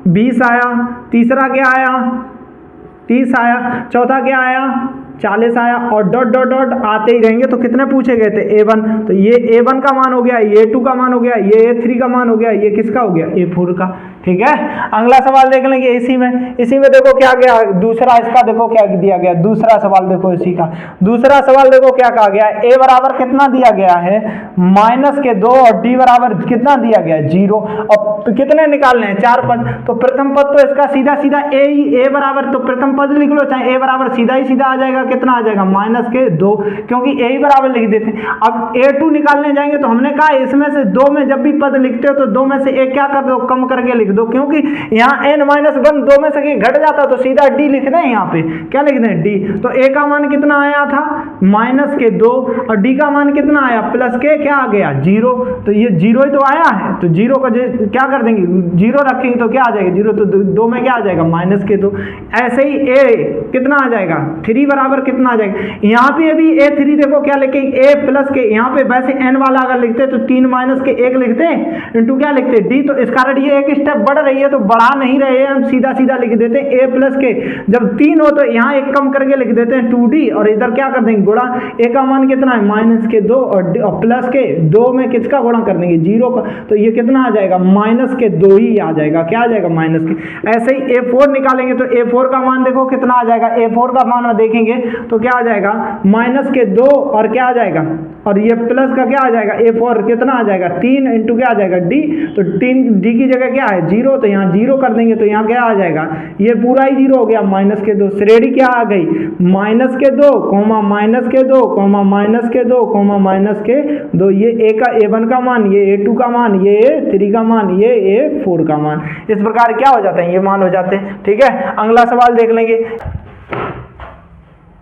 20 आया, तीसरा क्या आया 30 आया, चौथा क्या आया 40 आया, और डॉट डॉट डॉट आते ही रहेंगे। तो कितने पूछे गए थे, A1, तो ये A1 का मान हो गया, ये A2 का मान हो गया, ये A3 का मान हो गया, ये किसका हो गया A4 का। ठीक है, अगला सवाल देख लेंगे। इसी में देखो क्या गया, दूसरा इसका देखो क्या दिया गया, दूसरा सवाल देखो इसी का, दूसरा सवाल देखो क्या कहा गया, A बराबर कितना दिया गया है माइनस के 2, और D बराबर कितना दिया गया 0, और कितने निकालने हैं 4 पद। तो प्रथम पद तो इसका सीधा सीधा A बराबर, तो प्रथम पद लिख लो, चाहे A बराबर सीधा ही सीधा आ जाएगा, बराबर कितना आ जाएगा माइनस के 2, क्योंकि ए ही बराबर लिख देते हैं। अब A2 निकालने जाएंगे तो हमने कहा इसमें से 2 में जब भी पद लिखते हो तो 2 में से एक क्या कर दो, कम करके लिख दो, क्योंकि यहाँ n-1 2 में से घट जाता तो सीधा d लिख दें, यहाँ पे क्या लिख दें d। तो a का मान कितना आया था माइनस के 2 और d का मान कितना आया प्लस के क्या आ गया 0, तो ये 0 ही तो आया है, तो 0 को क्या कर देंगे 0 रखेंगे तो क्या आ जाएगा 0, तो 2 में क्या आ जाएगा माइनस के 2। ऐसे ही a कितना आ जाएगा 3 बराबर कितना आ जाएगा, यहाँ पे अभी a3 देखो क्या लिखेंगे a प्लस के, यहाँ पे वैसे n वाला अगर लिखते तो 3 माइनस के 1 लिखते इंटू क्या लिखते d, तो इस कारण ये एक स्टेप बढ़ रही है तो बढ़ा नहीं रहे हैं हम, सीधा सीधा लिख देते हैं a प्लस के, जब 3 हो तो यहाँ एक कम करके लिख देते हैं 2d और इधर क्या कर देंगे गुणा, a का मान कितना है माइनस के 2 और प्लस के 2 में किसका गुणा कर देंगे 0 का, तो ये कितना आ जाएगा माइनस के 2 ही आ जाएगा, क्या आ जाएगा माइनस के। ऐसे ही a4 निकालेंगे तो a4 का मान देखो कितना आ जाएगा, a4 का मान देखेंगे तो क्या आ जाएगा माइनस के 2 और क्या आ जाएगा और ये प्लस का क्या आ जाएगा a4 कितना आ जाएगा 3 इंटू क्या आ जाएगा d, तो 3 d की जगह क्या है 0, तो यहाँ 0 कर देंगे तो यहाँ क्या आ जाएगा ये पूरा ही 0 हो गया माइनस के 2, श्रेणी क्या आ गई माइनस के 2 कोमा माइनस के 2 कोमा माइनस के 2 कोमा माइनस के 2, ये a1 का मान, ये a2 का मान, ये a3 का मान, ये a4 का मान, इस प्रकार क्या हो जाता है ये मान हो जाते हैं। ठीक है, अगला सवाल देख लेंगे।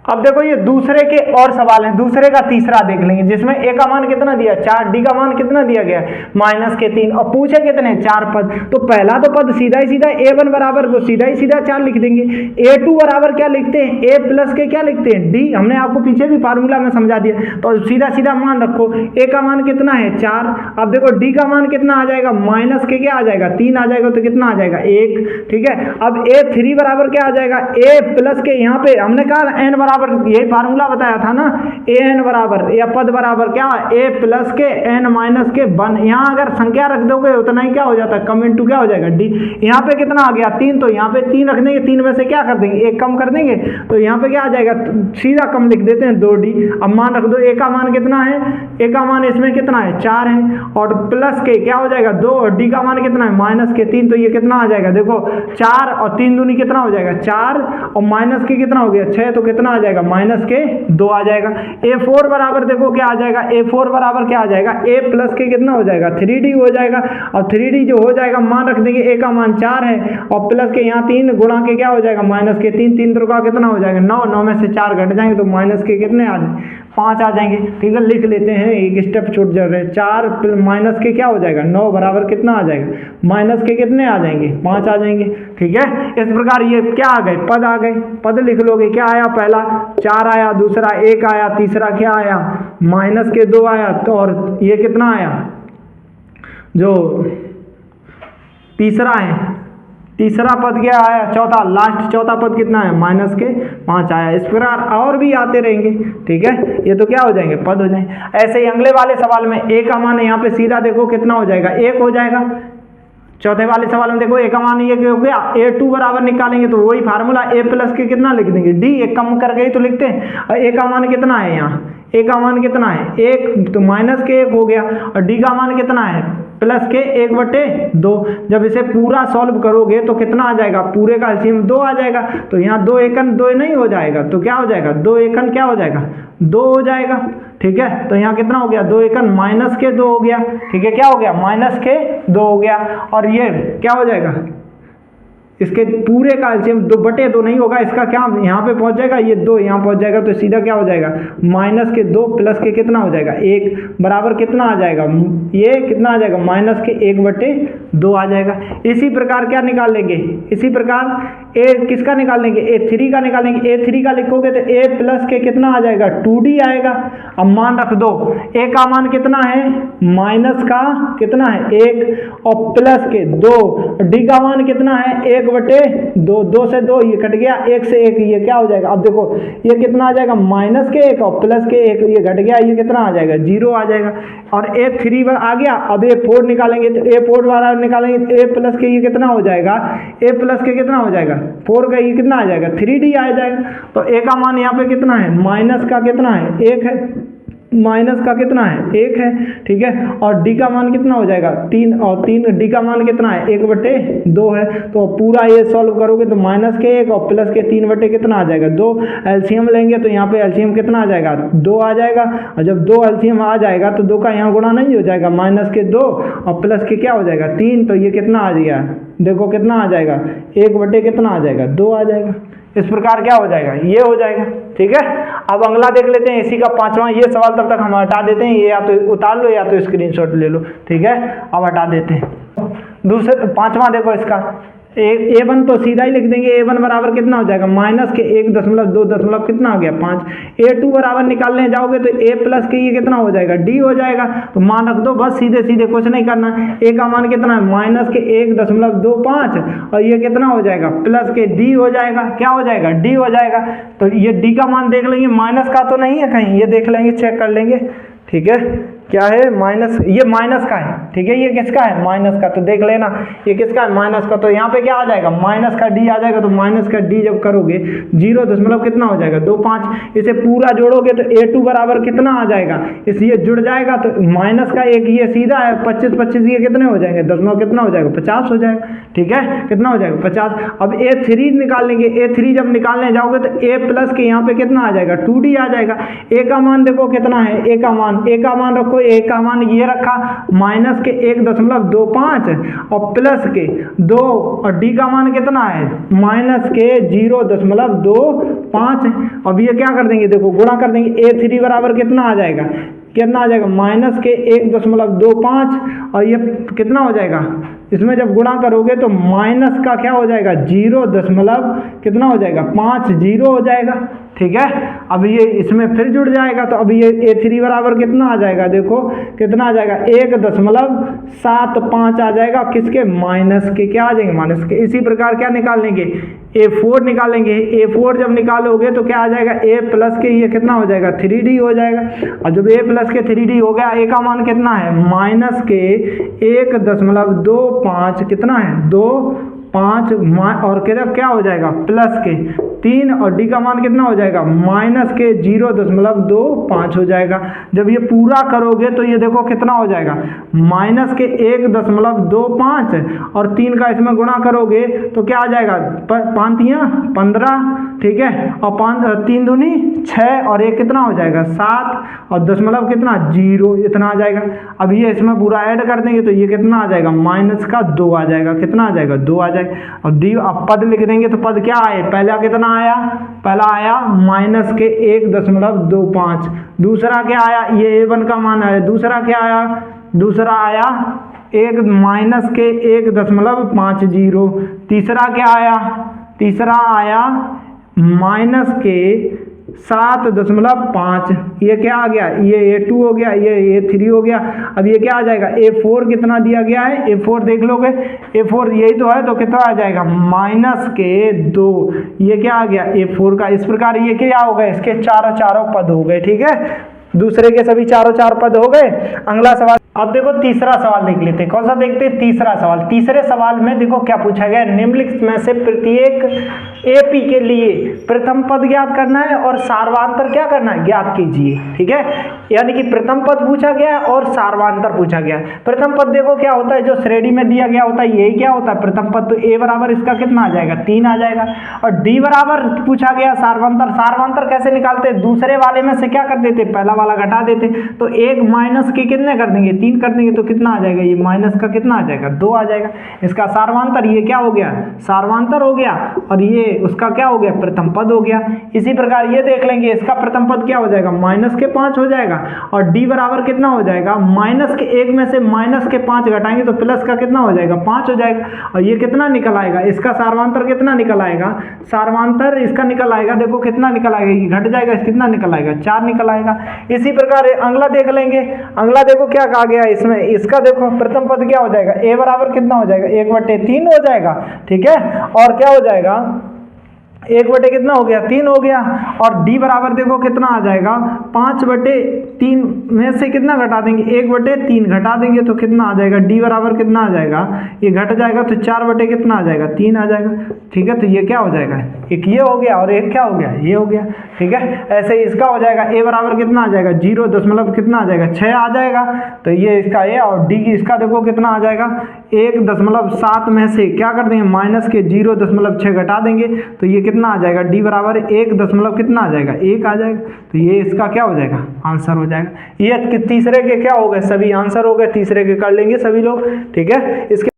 अब देखो ये दूसरे के और सवाल है, दूसरे का तीसरा देख लेंगे जिसमें a का मान कितना दिया 4, d का मान कितना दिया गया माइनस के 3 और पूछे कितने 4 पद, तो पहला तो पद सीधा ही सीधा a1 बराबर को सीधा ही सीधा 4 लिख देंगे, a2 बराबर क्या लिखते हैं a प्लस के क्या लिखते हैं d, हमने आपको पीछे भी फार्मूला में समझा दिया, तो सीधा सीधा मान रखो a का मान कितना है 4, अब देखो d का मान कितना आ जाएगा माइनस के क्या आ जाएगा 3 आ जाएगा, तो कितना आ जाएगा 1। ठीक है, अब a3 बराबर क्या आ जाएगा a प्लस के, यहाँ पे हमने कहा n बराबर यही फार्मूला बताया था ना, an बराबर या पद बराबर क्या a प्लस के n माइनस के 1, यहाँ अगर संख्या रख दोगे उतना ही क्या हो जाता है कम इंटू क्या हो जाएगा d, यहाँ पे कितना आ गया 3, तो यहाँ पे 3 रख देंगे, 3 में से क्या कर देंगे 1 कम कर देंगे, तो यहाँ पे क्या आ जाएगा सीधा कम लिख देते हैं 2d। अब मान रख दो a का मान कितना है, a का मान इसमें कितना है 4 है और प्लस के क्या हो जाएगा 2 और d का मान कितना है माइनस के 3, तो ये कितना आ जाएगा देखो 4 और 3 दूनी कितना हो जाएगा 4 और माइनस के कितना हो गया 6, तो कितना आ जाएगा माइनस के 2 आ जाएगा। a4 बराबर देखो क्या आ जाएगा, a4 बराबर क्या आ जाएगा a प्लस के कितना हो जाएगा 3d हो जाएगा, और 3d जो हो जाएगा मान रख देंगे a का मान 4 है और प्लस के यहाँ 3 गुणा के क्या हो जाएगा माइनस के 3, 3 त्रिका कितना हो जाएगा 9, 9 में से 4 घट जाएंगे तो माइनस के कितने आ जाएंगे 5 आ जाएंगे। ठीक है, लिख लेते हैं, एक स्टेप छूट जा रहे हैं, 4 माइनस के क्या हो जाएगा 9 बराबर कितना आ जाएगा माइनस के कितने आ जाएंगे 5 आ जाएंगे। ठीक है, इस प्रकार ये क्या आ गए पद आ गए, पद लिख लोगे क्या आया पहला 4 आया, दूसरा 1 आया, तीसरा क्या आया माइनस के 2 आया, तो और ये कितना आया जो तीसरा है, तीसरा पद क्या आया चौथा, लास्ट चौथा पद कितना है माइनस के 5 आया। इस प्रकार और भी आते रहेंगे। ठीक है, ये तो क्या हो जाएंगे पद हो जाएंगे। ऐसे ही अगले वाले सवाल में a का मान यहाँ पे सीधा देखो कितना हो जाएगा 1 हो जाएगा। चौथे वाले सवाल में देखो a का मान ये हो गया, a2 बराबर निकालेंगे तो वही फार्मूला a प्लस के कितना लिख देंगे d, एक कम करके ही तो लिखते हैं, और a का मान कितना है यहाँ a का मान कितना है 1, तो माइनस के 1 हो गया, और d का मान कितना है प्लस के 1/2। जब इसे पूरा सॉल्व करोगे तो कितना आ जाएगा पूरे का एलसीएम 2 आ जाएगा, तो यहाँ 2 एकन 2 नहीं हो जाएगा, तो क्या हो जाएगा 2 एकन क्या हो जाएगा 2 हो जाएगा। ठीक है, तो यहाँ कितना हो गया 2 एकन माइनस के 2 हो गया। ठीक है, क्या हो गया माइनस के 2 हो गया, और ये क्या हो जाएगा इसके पूरे का एलसीएम 2/2 नहीं होगा, इसका क्या यहाँ पे पहुंच जाएगा ये 2 यहाँ पहुंच जाएगा, तो सीधा क्या हो जाएगा माइनस के 2 प्लस के कितना हो जाएगा 1 बराबर कितना आ जाएगा, ये कितना आ जाएगा माइनस के 1/2 आ जाएगा। इसी प्रकार क्या निकाल लेंगे, इसी प्रकार a किसका निकाल लेंगे a3 का निकालेंगे, a3 का लिखोगे तो a प्लस के कितना आ जाएगा 2d आएगा। अब मान रख दो a का मान कितना है माइनस का कितना है 1 और प्लस के 2, d का मान कितना है 1/2, 2 से 2 ये कट गया, 1 से 1 ये क्या हो जाएगा, अब देखो ये कितना आ जाएगा माइनस के 1 और प्लस के 1 ये घट गया, ये कितना आ जाएगा 0 आ जाएगा। और a3 पर आ गया, अब a4 निकालेंगे तो a4 वाला निकालेंगे तो a प्लस के ये कितना हो जाएगा a प्लस के कितना हो जाएगा 4 का ये कितना आ जाएगा 3d आ जाएगा। तो a का मान यहाँ पे कितना है माइनस का कितना है 1 है, माइनस का कितना है 1 है, ठीक है। और डी का मान कितना हो जाएगा 3, और 3 डी का मान कितना है 1/2 है। तो पूरा ये सॉल्व करोगे तो माइनस के 1 और प्लस के 3 बटे कितना आ जाएगा 2। एलसीएम लेंगे तो यहाँ पे एलसीएम कितना आ जाएगा 2 आ जाएगा। और जब 2 एलसीएम आ जाएगा तो 2 का यहाँ गुणा नहीं हो जाएगा, माइनस के 2 और प्लस के क्या हो जाएगा 3, तो ये कितना आ गया देखो कितना आ जाएगा 1 कितना आ जाएगा 2 आ जाएगा। इस प्रकार क्या हो जाएगा ये हो जाएगा, ठीक है। अब अगला देख लेते हैं इसी का 5वां। ये सवाल तब तक हम हटा देते हैं, ये या तो उतार लो या तो स्क्रीनशॉट ले लो, ठीक है। अब हटा देते हैं। दूसरे 5वां देखो इसका A1 तो सीधा ही लिख देंगे। A1 बराबर कितना हो जाएगा माइनस के 1.2 कितना हो गया 5। A2 बराबर निकालने जाओगे तो A प्लस के ये कितना हो जाएगा D हो जाएगा। तो मान रख दो बस, सीधे सीधे कुछ नहीं करना। A का मान कितना है माइनस के 1.25 और ये कितना हो जाएगा प्लस के D हो जाएगा। क्या हो जाएगा D हो जाएगा। तो ये D का मान देख लेंगे, माइनस का तो नहीं है कहीं, ये देख लेंगे चेक कर लेंगे, ठीक है। क्या है माइनस, ये माइनस का है, ठीक है। ये किसका है माइनस का, तो देख लेना ये किसका है माइनस का। तो यहाँ पे क्या आ जाएगा माइनस का डी आ जाएगा। तो माइनस का डी जब करोगे 0 कितना हो जाएगा 25। इसे पूरा जोड़ोगे तो A2 बराबर कितना आ जाएगा, इसलिए जुड़ जाएगा। तो माइनस का एक ये सीधा है 25 ये कितने हो जाएंगे दशमलव कितना हो जाएगा 50 हो जाएगा, ठीक है। कितना हो जाएगा 50। अब A3 निकाल लेंगे। A3 जब निकालने जाओगे तो A प्लस के यहाँ पे कितना आ जाएगा 2D आ जाएगा। A का मान देखो कितना है, A का मान रखो, A का मान ये रखा माइनस के 1.25 और प्लस के 2 और D का मान कितना है माइनस के 0.25। अब ये क्या कर देंगे देखो गुणा कर देंगे। A3 बराबर कितना आ जाएगा माइनस के 1.25 और ये कितना हो जाएगा, इसमें जब गुणा करोगे तो माइनस का क्या हो जाएगा 0. कितना हो जाएगा 50 हो जाएगा, ठीक है। अब ये इसमें फिर जुड़ जाएगा। तो अब ये A3 बराबर कितना आ जाएगा देखो कितना आ जाएगा 1.75 आ जाएगा। किसके माइनस के, क्या आ जाएंगे माइनस के। इसी प्रकार क्या निकाल लेंगे A4 निकालेंगे। A4 जब निकालोगे तो क्या आ जाएगा A प्लस के ये कितना हो जाएगा 3D हो जाएगा। और जब A प्लस के 3D हो गया, A का मान कितना है माइनस के 1.25 कितना है 2.5 और क्या हो जाएगा प्लस के 3 और D का मान कितना हो जाएगा माइनस के 0.25 हो जाएगा। जब ये पूरा करोगे तो ये देखो कितना हो जाएगा माइनस के 1.25 और 3 का इसमें गुणा करोगे तो क्या आ जाएगा 5 तियां 15, ठीक है। और 3 दूनी 6 और 1 कितना हो जाएगा 7 और दशमलव कितना 0 इतना आ जाएगा। अब ये इसमें पूरा ऐड कर देंगे तो ये कितना आ जाएगा माइनस का 2 आ जाएगा। कितना आ जाएगा 2 आ जाएगा। और डी अब पद लिख देंगे तो पद क्या आए, पहला कितना आया, पहला आया माइनस के 1.25। दूसरा क्या आया, ये A1 का मान आया। दूसरा क्या आया, दूसरा आया एक माइनस के 1.50। तीसरा क्या आया, तीसरा आया माइनस के 7.5। ये क्या आ गया, ये A2 हो गया, ये A3 हो गया। अब ये क्या आ जाएगा A4 कितना दिया गया है, A4 देख लोगे, A4 यही तो है, तो कितना आ जाएगा माइनस के 2। ये क्या आ गया A4 का। इस प्रकार ये क्या हो गए, इसके चारों पद हो गए, ठीक है। दूसरे के सभी चार पद हो गए। अगला सवाल, अब देखो तीसरा सवाल देख लेते हैं। कौन सा देखते हैं, तीसरा सवाल। तीसरे सवाल में देखो क्या पूछा गया, निम्नलिखित में से प्रत्येक AP के लिए प्रथम पद ज्ञात करना है और सार्वधातुक क्या करना है, ज्ञात कीजिए, ठीक है। यानी कि प्रथम पद पूछा गया और सार्वधातुक पूछा गया। प्रथम पद देखो क्या होता है, जो श्रेणी में दिया गया होता है यही क्या होता है प्रथम पद। तो A बराबर इसका कितना आ जाएगा 3 आ जाएगा। और D बराबर पूछा गया सार्वधातुक। सार्वधातुक कैसे निकालते, दूसरे वाले में से क्या कर देते, पहला वाला घटा देते। तो 1 माइनस के कितने कर देंगे 3 कर देंगे, तो कितना आ जाएगा, ये माइनस का कितना आ जाएगा 2 आ जाएगा। इसका सार्वधातुक ये क्या हो गया, सार्वधातुक हो गया, और ये उसका क्या हो गया प्रथम पद हो गया। इसी प्रकार ये देख लेंगे, इसका प्रथम पद क्या हो जाएगा माइनस के 5 हो जाएगा। और D बराबर कितना हो जाएगा, माइनस के 1 में से माइनस के 5 घटाएंगे तो प्लस का कितना हो जाएगा 5 हो जाएगा। और ये कितना निकल आएगा, इसका सार्वधातुक कितना निकल आएगा, सार्वधातुक इसका निकल आएगा, देखो कितना निकल आएगा, ये घट जाएगा, कितना निकल आएगा 4 निकल आएगा। इसी प्रकार अगला देख लेंगे। अगला देखो क्या कहा गया इसमें, इसका देखो प्रथम पद क्या हो जाएगा, A बराबर कितना हो जाएगा 1/3 हो जाएगा, ठीक है। और क्या हो जाएगा 1 बटे कितना हो गया 3 हो गया। और D बराबर देखो कितना आ जाएगा 5/3 3 में से कितना घटा देंगे, 1/3 घटा देंगे तो कितना आ जाएगा, डी बराबर कितना आ जाएगा, ये घट जाएगा तो 4 कितना आ जाएगा, 3 आ जाएगा। ठीक है, तो ये क्या हो जाएगा, एक ये हो गया और एक क्या हो गया, ये हो गया। ठीक है, ऐसे ही इसका हो जाएगा, ए बराबर कितना आ जाएगा, 0 दशमलव कितना आ जाएगा, 6 आ जाएगा। तो ये इसका ए और डी इसका देखो कितना आ जाएगा, 1.7 में से क्या कर देंगे, माइनस के 0.6 घटा देंगे तो ये कितना आ जाएगा, डी बराबर 1 दशमलव कितना आ जाएगा, 1 आ जाएगा। तो ये इसका क्या हो जाएगा, आंसर हो जाएगा। ये तीसरे के क्या हो गए, सभी आंसर हो गए, तीसरे के कर लेंगे सभी लोग। ठीक है, इसके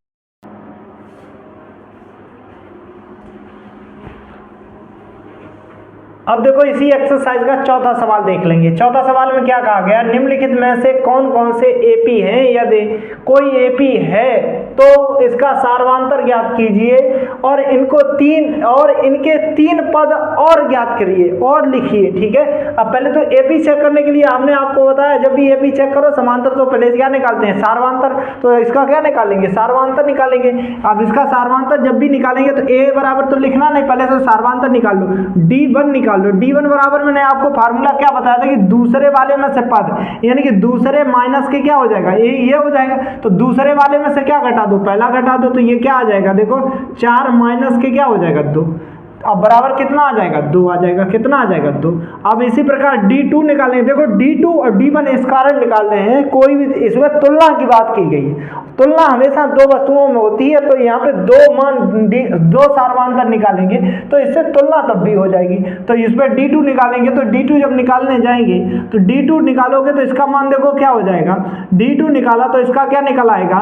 अब देखो इसी एक्सरसाइज का चौथा सवाल देख लेंगे। चौथा सवाल में क्या कहा गया, निम्नलिखित में से कौन कौन से एपी हैं, यदि कोई एपी है तो इसका सार्वधातुक ज्ञात कीजिए और इनके 3 पद और ज्ञात करिए और लिखिए। ठीक है, अब पहले तो एपी चेक करने के लिए हमने आपको बताया, जब भी एपी चेक करो समांतर तो पहले क्या निकालते हैं, सार्वधातुक। तो इसका क्या निकालेंगे, सार्वधातुक निकालेंगे। अब इसका सार्वधातुक जब भी निकालेंगे तो ए बराबर तो लिखना नहीं, पहले से सार्वधातुक निकाल लो, D1 निकाल लो। D1 बराबर मैंने आपको फार्मूला क्या बताया था कि दूसरे वाले में से पद, यानी कि दूसरे माइनस के क्या हो जाएगा, ये हो जाएगा। तो दूसरे वाले में से क्या घटा दो, पहला घटा दो, तो ये क्या आ जाएगा, देखो 4 माइनस के क्या हो जाएगा, 2। अब बराबर कितना आ जाएगा, 2 आ जाएगा। कितना आ जाएगा, 2। अब इसी प्रकार D2 निकालेंगे। देखो D2 और D1 इस कारण निकाल रहे हैं, कोई भी इसमें तुलना की बात की गई है। तुलना हमेशा 2 वस्तुओं में होती है, तो यहाँ पे 2 सार्वधातुक निकालेंगे तो इससे तुलना तब भी हो जाएगी। तो इस पर D2 निकालेंगे, तो D2 जब निकालने जाएंगे तो D2 निकालोगे तो इसका मान देखो क्या हो जाएगा, D2 निकाला तो इसका क्या निकल आएगा,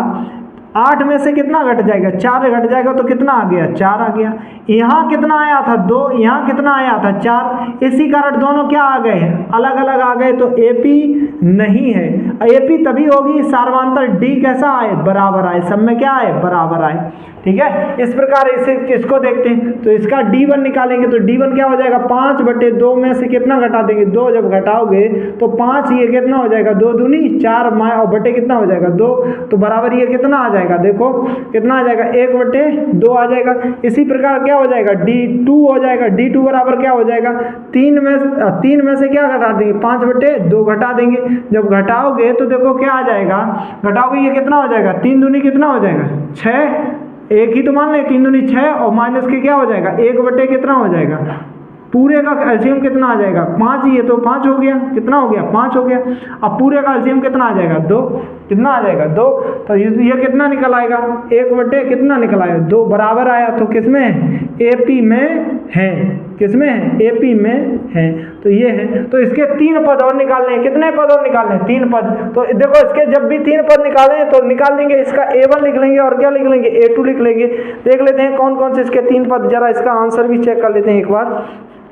8 में से कितना घट जाएगा, 4 घट जाएगा तो कितना आ गया, 4 आ गया। यहाँ कितना आया था, 2, यहाँ कितना आया था, 4। इसी कारण दोनों क्या आ गए हैं, अलग अलग आ गए, तो एपी नहीं है। एपी तभी होगी सार्वधातुक डी कैसा आए, बराबर आए, सब में क्या आए, बराबर आए। ठीक है, इस प्रकार इसको देखते हैं। तो इसका D1 निकालेंगे तो D1 क्या हो जाएगा, 5/2 में से कितना घटा देंगे, 2 जब घटाओगे तो 5, ये कितना हो जाएगा, 2 दूनी 4 और बटे कितना हो जाएगा, 2। तो बराबर ये कितना आ जाएगा, देखो कितना आ जाएगा, 1/2 आ जाएगा। इसी प्रकार क्या हो जाएगा, D2 हो जाएगा। D2 बराबर क्या हो जाएगा, 3 में से क्या घटा देंगे, 5/2 घटा देंगे। जब घटाओगे तो देखो क्या आ जाएगा, घटाओगे ये कितना हो जाएगा, 3 दूनी कितना हो जाएगा, 6। एक ही तो मान लें, 3 दूनी 6 और माइनस के क्या हो जाएगा, 1/, कितना हो जाएगा, पूरे का एलसीएम कितना आ जाएगा, 5। ये तो 5 हो गया, कितना हो गया, 5 हो गया। अब पूरे का एलसीएम कितना आ जाएगा, 2। कितना आ जाएगा, 2। तो ये कितना निकल आएगा, 1/, कितना निकल आएगा, 2 बराबर आया। तो किसमें है, एपी में है। किसमें है, एपी में है। तो ये है। तो इसके 3 पद और निकालने हैं। कितने पद और निकालने हैं, 3 पद। तो देखो इसके जब भी 3 पद निकालें तो निकाल लेंगे, इसका A1 लिख लेंगे और क्या लिख लेंगे, A2 लिख लेंगे। देख लेते हैं कौन कौन से इसके 3 पद, जरा इसका आंसर भी चेक कर लेते हैं एक बार।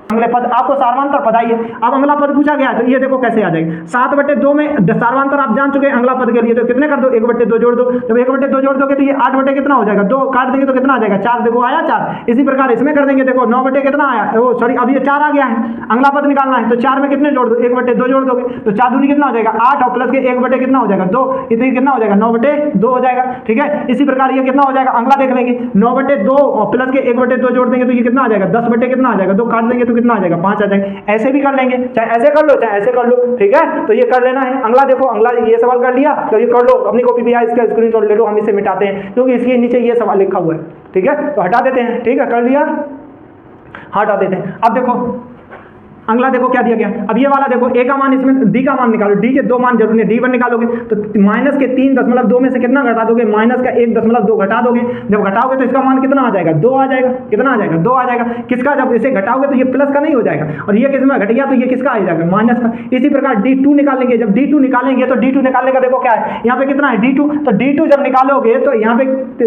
अगले पद आपको सार्वधातुक पद आइए। अब अगला पद पूछा गया तो ये देखो कैसे आ जाएगा, 7/2 में सार्वधातुक आप जान चुके हैं। अगला पद के लिए तो कितने कर दो, 1/2 जोड़ दो। जब 1/2 जोड़ दोगे तो ये 8 कितना हो जाएगा, 2 काट देंगे तो कितना आ जाएगा, 4। देखो आया 4। इसी प्रकार इसमें कर देंगे, देखो 9 कितना आया, सॉरी अब ये 4 आ गया है। अगला पद निकालना है तो 4 में कितने जोड़ दो, 1/2 जोड़ दोगे तो 4 दूनी कितना हो जाएगा, 8 और प्लस के 1/, कितना हो जाएगा, 2। इतनी कितना हो जाएगा, 9/2 हो जाएगा। ठीक है, इसी प्रकार ये कितना हो जाएगा, अगला देख लेंगे, 9/2 और प्लस के 1/2 जोड़ देंगे तो ये कितना आ जाएगा, 10/, कितना आ जाएगा, 2 काट देंगे तो कितना आ जाएगा, 5 आ जाएगा। ऐसे भी कर लेंगे, चाहे ऐसे कर लो चाहे ऐसे कर लो। ठीक है, तो ये कर लेना है। अगला देखो, अगला ये सवाल कर लिया तो ये कर लो, अपनी कॉपी भी इसका स्क्रीनशॉट ले लो, हम इसे मिटाते हैं क्योंकि इसके नीचे ये सवाल लिखा हुआ है। ठीक है, तो हटा देते हैं। ठीक है, कर लिया, हटा देते हैं। अब देखो अगला देखो क्या दिया गया। अब ये वाला देखो, ए का मान, इसमें डी का मान निकालो। डी के 2 मान जरूरी है। D1 निकालोगे तो माइनस के 3.2 में से कितना घटा दोगे, माइनस का 1.2 घटा दोगे। जब घटाओगे तो इसका मान कितना आ जाएगा, 2 आ जाएगा। कितना आ जाएगा, 2 आ जाएगा। किसका, जब इसे घटाओगे तो ये प्लस का नहीं हो जाएगा और ये किसमें घट गया तो ये किसका आ जाएगा, माइनस का। इसी प्रकार D2 निकालेंगे। जब D2 निकालेंगे तो D2 निकालने का देखो क्या है, यहाँ पे कितना है, D2। तो D2 जब निकालोगे तो यहाँ पे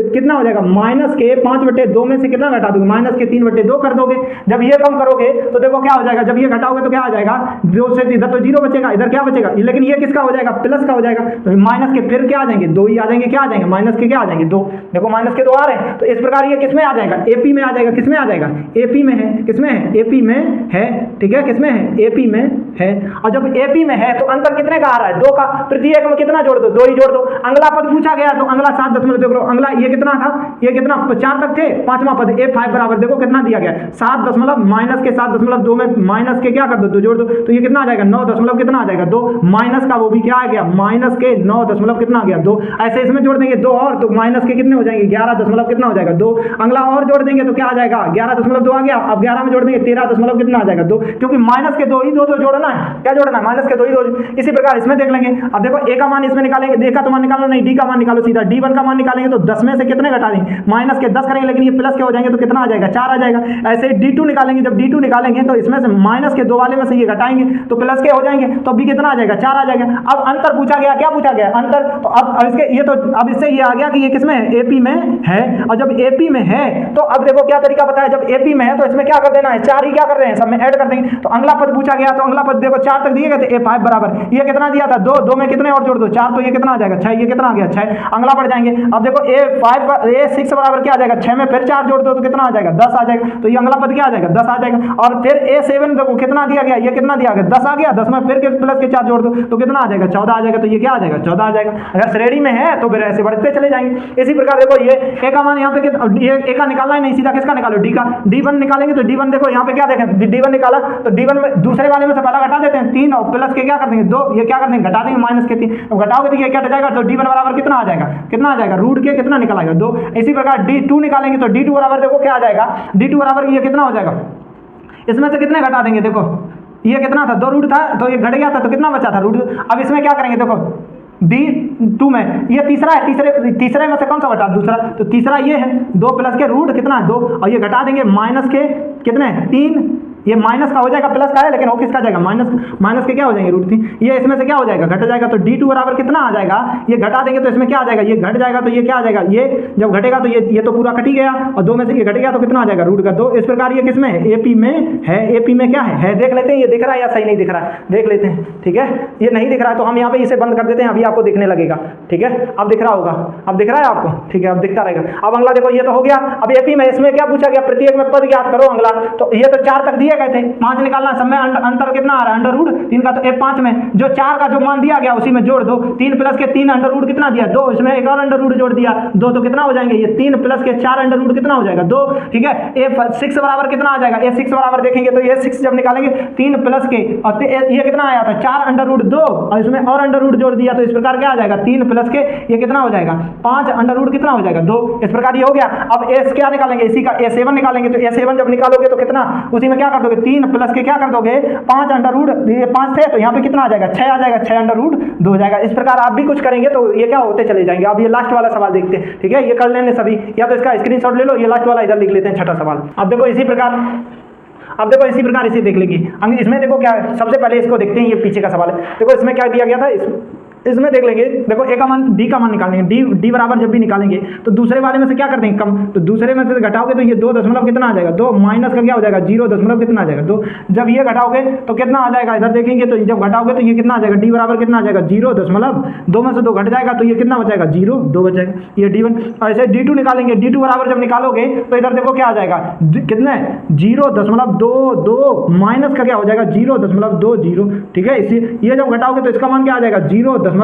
कितना हो जाएगा, माइनस के 5/2 में से कितना घटा दोगे, माइनस के 3/2 कर दोगे। जब ये कम करोगे तो देखो क्या हो जाएगा, जब ये घटाओगे तो क्या आ जाएगा, 2 से इधर तो 0 बचेगा, इधर क्या बचेगा, लेकिन ये किसका हो जाएगा, प्लस का हो जाएगा। तो माइनस के फिर क्या आ जाएंगे, 2 ही आ जाएंगे। क्या आ जाएंगे, माइनस के क्या आ जाएंगे, 2। देखो माइनस के 2 आ रहे हैं। तो इस प्रकार ये किसमें आ जाएगा, एपी में आ जाएगा। किसमें आ जाएगा, एपी में है। किसमें है, एपी में है। ठीक है, किसमें है, एपी में है। और जब एपी में है तो अंतर कितने का आ रहा है, 2 का। प्रत्येक में कितना जोड़ दो, 2 ही जोड़ दो। अगला पद पूछा गया तो अगला 7 देखो, अगला ये कितना था, ये कितना 4 तक थे। 5वां पद A5 बराबर देखो कितना दिया गया, 7 माइनस के 7.2 में माइनस माइनस के क्या कर दो, 2 जोड़ दो तो ये कितना आ जाएगा 9 दशमलव कितना आ जाएगा 2, माइनस का वो भी क्या आ गया माइनस के 9 दशमलव कितना आ गया 2। ऐसे इसमें जोड़ देंगे 2 और तो माइनस के कितने हो जाएंगे 11 दशमलव कितना हो जाएगा 2। अगला और जोड़ देंगे तो क्या आ जाएगा 11.2 आ गया। अब 11 में जोड़ देंगे 13 दशमलव कितना आ जाएगा 2, क्योंकि माइनस के 2 ही 2 जोड़ना है, क्या जोड़ना है माइनस के 2 ही 2। इसी प्रकार इसमें देख लेंगे। अब देखो ए का मान इसमें निकालेंगे, ए का तो मान निकालो नहीं, डी का मान निकालो सीधा। D1 का मान निकालेंगे तो 10 में से कितने घटा देंगे माइनस के 10 करेंगे, लेकिन ये प्लस के हो जाएंगे तो कितना आ जाएगा 4 आ जाएगा। ऐसे D2 निकालेंगे, जब D2 निकालेंगे तो इसमें से माइनस के 2 वाले में से ये घटाएंगे तो प्लस के हो जाएंगे, तो अभी कितना आ जाएगा 4 आ जाएगा। अब अंतर पूछा गया, क्या पूछा गया अंतर, तो अब इसके ये तो अब इससे ये आ गया कि ये किसमें है AP में है। और जब AP में है तो अब देखो क्या तरीका बताया, जब AP में है तो इसमें क्या कर देना है 4 ही क्या कर रहे हैं सब में ऐड कर देंगे। तो अगला पद पूछा गया, तो अगला पद देखो 4 तक दिए गए थे, A5 बराबर ये कितना दिया था 2, 2 में कितने और जोड़ दो 4, तो ये कितना आ जाएगा 6, ये कितना आ गया 6। अगला बढ़ जाएंगे, अब देखो A6 बराबर क्या आ जाएगा 6 में फिर 4 जोड़ दो तो कितना आ जाएगा 10 आ जाएगा। तो ये अगला पद क्या आ जाएगा 10 आ जाएगा। और फिर A7 देखो कितना दिया गया, ये कितना दिया गया 10 आ गया, 10 में फिर प्लस के 4 जोड़ दो तो कितना आ जाएगा 14 आ जाएगा। तो ये क्या आ जाएगा 14 आ जाएगा। अगर श्रेणी में है तो फिर ऐसे बढ़ते चले जाएंगे। इसी प्रकार देखो ये ए का मान यहाँ पे ये ए का निकालना है नहीं, सीधा किसका निकालो डी का। D1 निकालेंगे तो D1 देखो यहाँ पे क्या देखें, D1 निकाला तो D1 में दूसरे वाले में से पहला घटा देते हैं 3 और प्लस के क्या कर देंगे 2, ये क्या कर देंगे घटा देंगे माइनस के 3, तो घटाओगे तो ये क्या जाएगा, तो D1 बराबर कितना आ जाएगा, कितना आ जाएगा रूट के कितना निकल आएगा 2। इसी प्रकार D2 निकालेंगे तो D2 बराबर देखो क्या आ जाएगा, D2 बराबर ये कितना हो जाएगा, इसमें से कितने घटा देंगे, देखो ये कितना था 2 रूट था तो ये घट गया था तो कितना बचा था रूट। अब इसमें क्या करेंगे देखो D2 में ये तीसरा है, तीसरे में से कौन सा घटा दूसरा, तो तीसरा ये है 2 प्लस के रूट कितना 2 और ये घटा देंगे माइनस के कितने 3, ये माइनस का हो जाएगा प्लस का है लेकिन हो किसका जाएगा माइनस के क्या हो जाएंगे रूट 3, ये इसमें से क्या हो जाएगा घट जाएगा। तो D2 बराबर कितना आ जाएगा, ये घटा देंगे तो इसमें क्या आ जाएगा, ये घट जाएगा तो ये क्या आ जाएगा, ये जब घटेगा तो ये तो पूरा कट ही गया और 2 में से ये घट गया तो कितना आ जाएगा रूट का 2। इस प्रकार ये किसमें है AP में है, AP में क्या है देख लेते हैं, ये दिख रहा है या सही नहीं दिख रहा है देख लेते हैं। ठीक है ये नहीं दिख रहा है तो हम यहाँ पे इसे बंद कर देते हैं, अभी आपको दिखने लगेगा। ठीक है अब दिख रहा होगा, अब दिख रहा है आपको, ठीक है अब दिखता रहेगा। अब अगला देखो ये तो हो गया। अब AP में इसमें क्या पूछा गया, प्रत्येक में पद ज्ञात करो। अगला तो ये तो 4 तक दिए गए थे, 5 निकालना, सब में अंतर कितना आ रहा है अंडर रूट 3 का, तो A5 में जो 4 का जो मान दिया गया उसी में जोड़ दो, 3 प्लस के 3 अंडर रूट कितना दिया 2, इसमें एक और अंडर रूट जोड़ दिया 2 तो कितना हो जाएंगे, ये 3 प्लस के 4 अंडर रूट कितना हो जाएगा 2। ठीक है A6 बराबर कितना आ जाएगा, A6 बराबर देखेंगे तो A6 जब निकालेंगे 3 प्लस के और ये कितना आया था 4 अंडर रूट 2 और इसमें और अंडर रूट जोड़ दिया तो इस प्रकार क्या आ जाएगा 3 प्लस के ये कितना हो जाएगा 5 अंडर रूट कितना हो जाएगा 2। इस प्रकार ये हो गया। अब A क्या निकालेंगे, इसी का A7 निकालेंगे तो A7 जब निकालोगे तो कितना उसी में क्या कर दोगे 3 प्लस के क्या कर दोगे 5 अंडर रूट, ये 5 थे तो यहाँ पे कितना आ जाएगा 6 आ जाएगा, 6 अंडर रूट 2 हो जाएगा। इस प्रकार आप भी कुछ करेंगे तो ये क्या होते चले जाएंगे। अब ये लास्ट वाला सवाल देखते हैं, ठीक है ये कर लेने सभी, या तो इसका स्क्रीनशॉट ले लो, ये लास्ट वाला इधर लिख लेते हैं छठा सवाल। अब देखो इसी प्रकार इसे देख लेंगे। इसमें देखो क्या है, सबसे पहले इसको देखते हैं, ये पीछे का सवाल है। देखो इसमें क्या दिया गया था, इसमें देख लेंगे। देखो ए का मान डी का मान निकालेंगे, डी बराबर जब भी निकालेंगे तो दूसरे वाले में से क्या कर देंगे कम, तो दूसरे में से घटाओगे तो ये 2 दशमलव कितना आ जाएगा 2, माइनस का क्या हो जाएगा 0 दशमलव कितना आ जाएगा 2। जब ये घटाओगे तो कितना आ जाएगा, इधर देखेंगे तो जब घटाओगे तो ये कितना आ जाएगा, डी बराबर कितना आ जाएगा 0 दशमलव 2 में से 2 घट जाएगा तो ये कितना बचाएगा 0 2 बचेगा, ये D1। ऐसे D2 निकालेंगे, D2 बराबर जब निकालोगे तो इधर देखो क्या आ जाएगा कितने 0.22 माइनस का क्या हो जाएगा 0.20। ठीक है इसी ये जब घटाओगे तो इसका मान क्या आ जाएगा 0.0,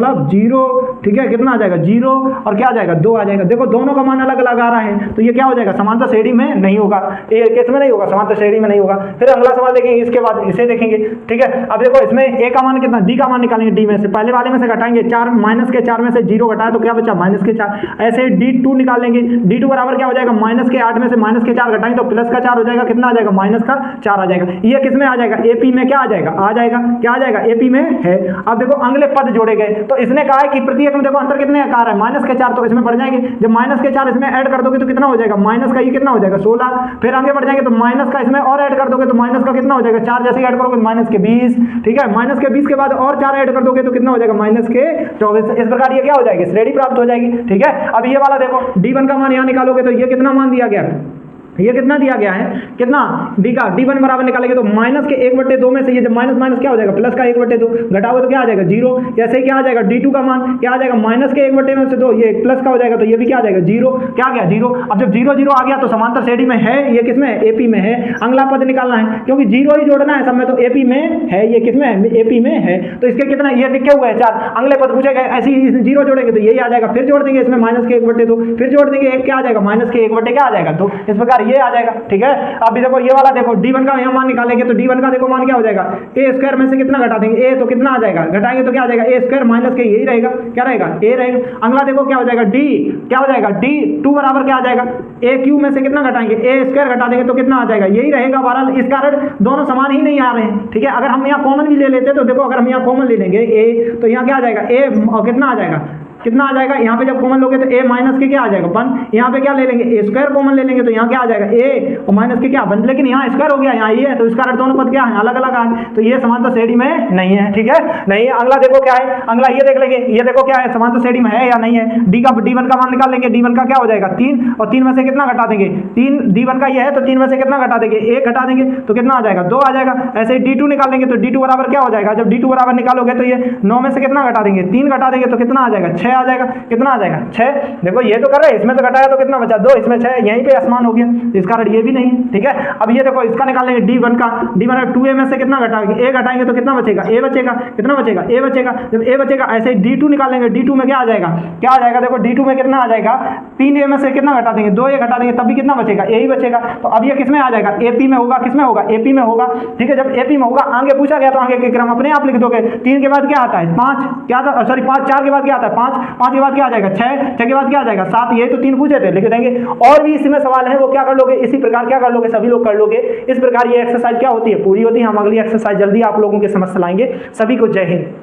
ठीक है कितना आ जाएगा 0 और क्या आ जाएगा 2 आ जाएगा। देखो दोनों का मान अलग अलग आ रहा है तो ये क्या हो जाएगा समांतर श्रेणी में नहीं होगा, ये केस में नहीं होगा, समांतर श्रेणी में नहीं होगा। फिर अगला सवाल देखेंगे, इसके बाद इसे देखेंगे। ठीक है अब देखो इसमें ए का मान कितना, डी का मान निकालेंगे, डी में से पहले वाले में से घटाएंगे 4, माइनस के 4 में से 0 घटाया तो क्या बचा माइनस के 4। ऐसे D2 निकालेंगे, D2 बराबर क्या हो जाएगा माइनस के 8 में से माइनस के 4 घटाएंगे तो प्लस का 4 हो जाएगा, कितना आ जाएगा माइनस का 4 आ जाएगा। ये किस में आ जाएगा AP में क्या आ जाएगा क्या आ जाएगा AP में है। अब देखो अगले पद जोड़े गए तो इसने कहा है कि प्रत्येक में देखो अंतर कितने का आ रहा है माइनस के 4, तो इसमें बढ़ जाएंगे। जब माइनस के 4 इसमें ऐड कर दोगे तो कितना हो जाएगा माइनस का ये कितना हो जाएगा 16। फिर आगे बढ़ जाएंगे तो माइनस का इसमें और ऐड कर दोगे तो माइनस का कितना हो जाएगा 4, जैसे ऐड करोगे माइनस के 20। ठीक है माइनस के 20 के बाद और 4 ऐड कर दोगे तो कितना हो जाएगा माइनस के 24। इस प्रकार ये क्या हो जाएगी श्रेणी प्राप्त हो जाएगी। ठीक है अब ये वाला देखो D1 का मान यहाँ निकालोगे तो ये कितना मान दिया गया, ये कितना दिया गया है कितना डी का D1 बराबर निकालेंगे तो माइनस के 1/2 में से ये जब माइनस माइनस क्या हो जाएगा प्लस का 1/2 घटाओगे तो क्या आ जाएगा 0। जैसे क्या आ जाएगा D2 का मान क्या आ जाएगा माइनस के 1/2 में से 2 ये प्लस का हो जाएगा तो ये भी क्या आ जाएगा 0, क्या आ गया 0। अब जब 0 0 आ गया तो समांतर श्रेणी में है, ये किसमें है AP में है। अगला पद निकालना है क्योंकि 0 ही जोड़ना है सब में, तो AP में है, ये किसमें है AP में है तो इसके कितना ये लिखे हुए हैं 4। अगले पद पूछे गए ऐसे ही 0 जोड़ेंगे तो यही आ जाएगा, फिर जोड़ देंगे इसमें माइनस के 1/2, फिर जोड़ देंगे एक क्या आ जाएगा माइनस के 1/2 क्या आ जाएगा 2। इस प्रकार ये आ जाएगा। ठीक है, अभी देखो ये वाला देखो d1 का यहाँ मान निकालेंगे तो d1 का देखो मान क्या हो जाएगा, ए स्क्वायर में से कितना घटा देंगे, ए तो कितना आ जाएगा, घटाएंगे तो क्या आ जाएगा, ए स्क्वायर माइनस के यही रहेगा, क्या रहेगा, ए रहेगा। अगला देखो क्या हो जाएगा, डी क्या हो जाएगा, d2 बराबर क्या आ जाएगा, ए क्यू में से कितना घटाएंगे, ए स्क्वायर घटा देंगे तो कितना आ जाएगा, यही रहेगा। बहरहाल इस कारण दोनों समान ही नहीं आ रहे हैं। ठीक है, अगर हम यहाँ कॉमन भी ले लेते तो देखो, अगर हम यहाँ कॉमन ले लेंगे ए तो यहाँ क्या आ जाएगा, ए और कितना आ जाएगा, कितना आ जाएगा, यहाँ पे जब कॉमन लोगे तो ए माइनस के क्या आ जाएगा 1, यहाँ पे क्या ले लेंगे, ए स्क्वायर कॉमन ले लेंगे तो यहाँ क्या आ जाएगा, ए और माइनस के क्या 1, लेकिन यहाँ स्क्वायर हो गया, यहाँ ये है, तो इसका अर्थ दोनों पद क्या है, अलग अलग है, तो ये समांतर श्रेणी में नहीं है। ठीक है, नहीं है। अगला देखो क्या है, अगला ये देख लेंगे, ये देखो क्या है, समांतर श्रेणी में है या नहीं है। d1 का मान निकाल लेंगे, d1 का क्या हो जाएगा 3, और 3 में से कितना घटा देंगे, 3 d1 का ये है तो 3 में से कितना घटा देंगे, 1 घटा देंगे तो कितना आ जाएगा 2 आ जाएगा। ऐसे ही d2 निकाल लेंगे तो d2 बराबर क्या हो जाएगा, जब d2 बराबर निकालोगे तो ये 9 में से कितना घटा देंगे, 3 घटा देंगे तो कितना आ जाएगा 6 आ जाएगा, कितना आ जाएगा 6। देखो ये तो कर रहे हैं, इसमें तो घटाया तो कितना बचा 2, इसमें 6, यहीं पे आसमान हो गया, इस कारण ये भी नहीं है। ठीक है, अब ये देखो इसका निकाल लेंगे d1 का, d1 2a में से कितना घटाएंगे, a घटाएंगे तो कितना बचेगा, a बचेगा, कितना बचेगा, a बचेगा। जब a बचेगा ऐसे ही d2 निकाल लेंगे, d2 में क्या आ जाएगा, क्या आ जाएगा, देखो d2 में कितना आ जाएगा, 3a में से कितना घटा देंगे, 2a घटा देंगे तब भी कितना बचेगा, a ही बचेगा। तो अब ये किसमें आ जाएगा, AP में होगा, किसमें होगा, AP में होगा। ठीक है, जब AP में होगा, आगे पूछा गया तो आगे के क्रम अपने आप लिख दोगे, 3 के बाद क्या आता है 5, क्या था सॉरी 5, 4 के बाद क्या आता है 5, 5 के बाद क्या आ जाएगा 6, 6 के बाद क्या आ जाएगा 7, ये तो 3 पूछे थे, लिख देंगे। और भी इसमें सवाल है वो क्या कर लोगे, इसी प्रकार क्या कर लोगे, सभी लोग कर लोगे। इस प्रकार ये एक्सरसाइज क्या होती है, पूरी होती है। हम अगली एक्सरसाइज जल्दी आप लोगों के समझ लाएंगे। सभी को जय हिंद।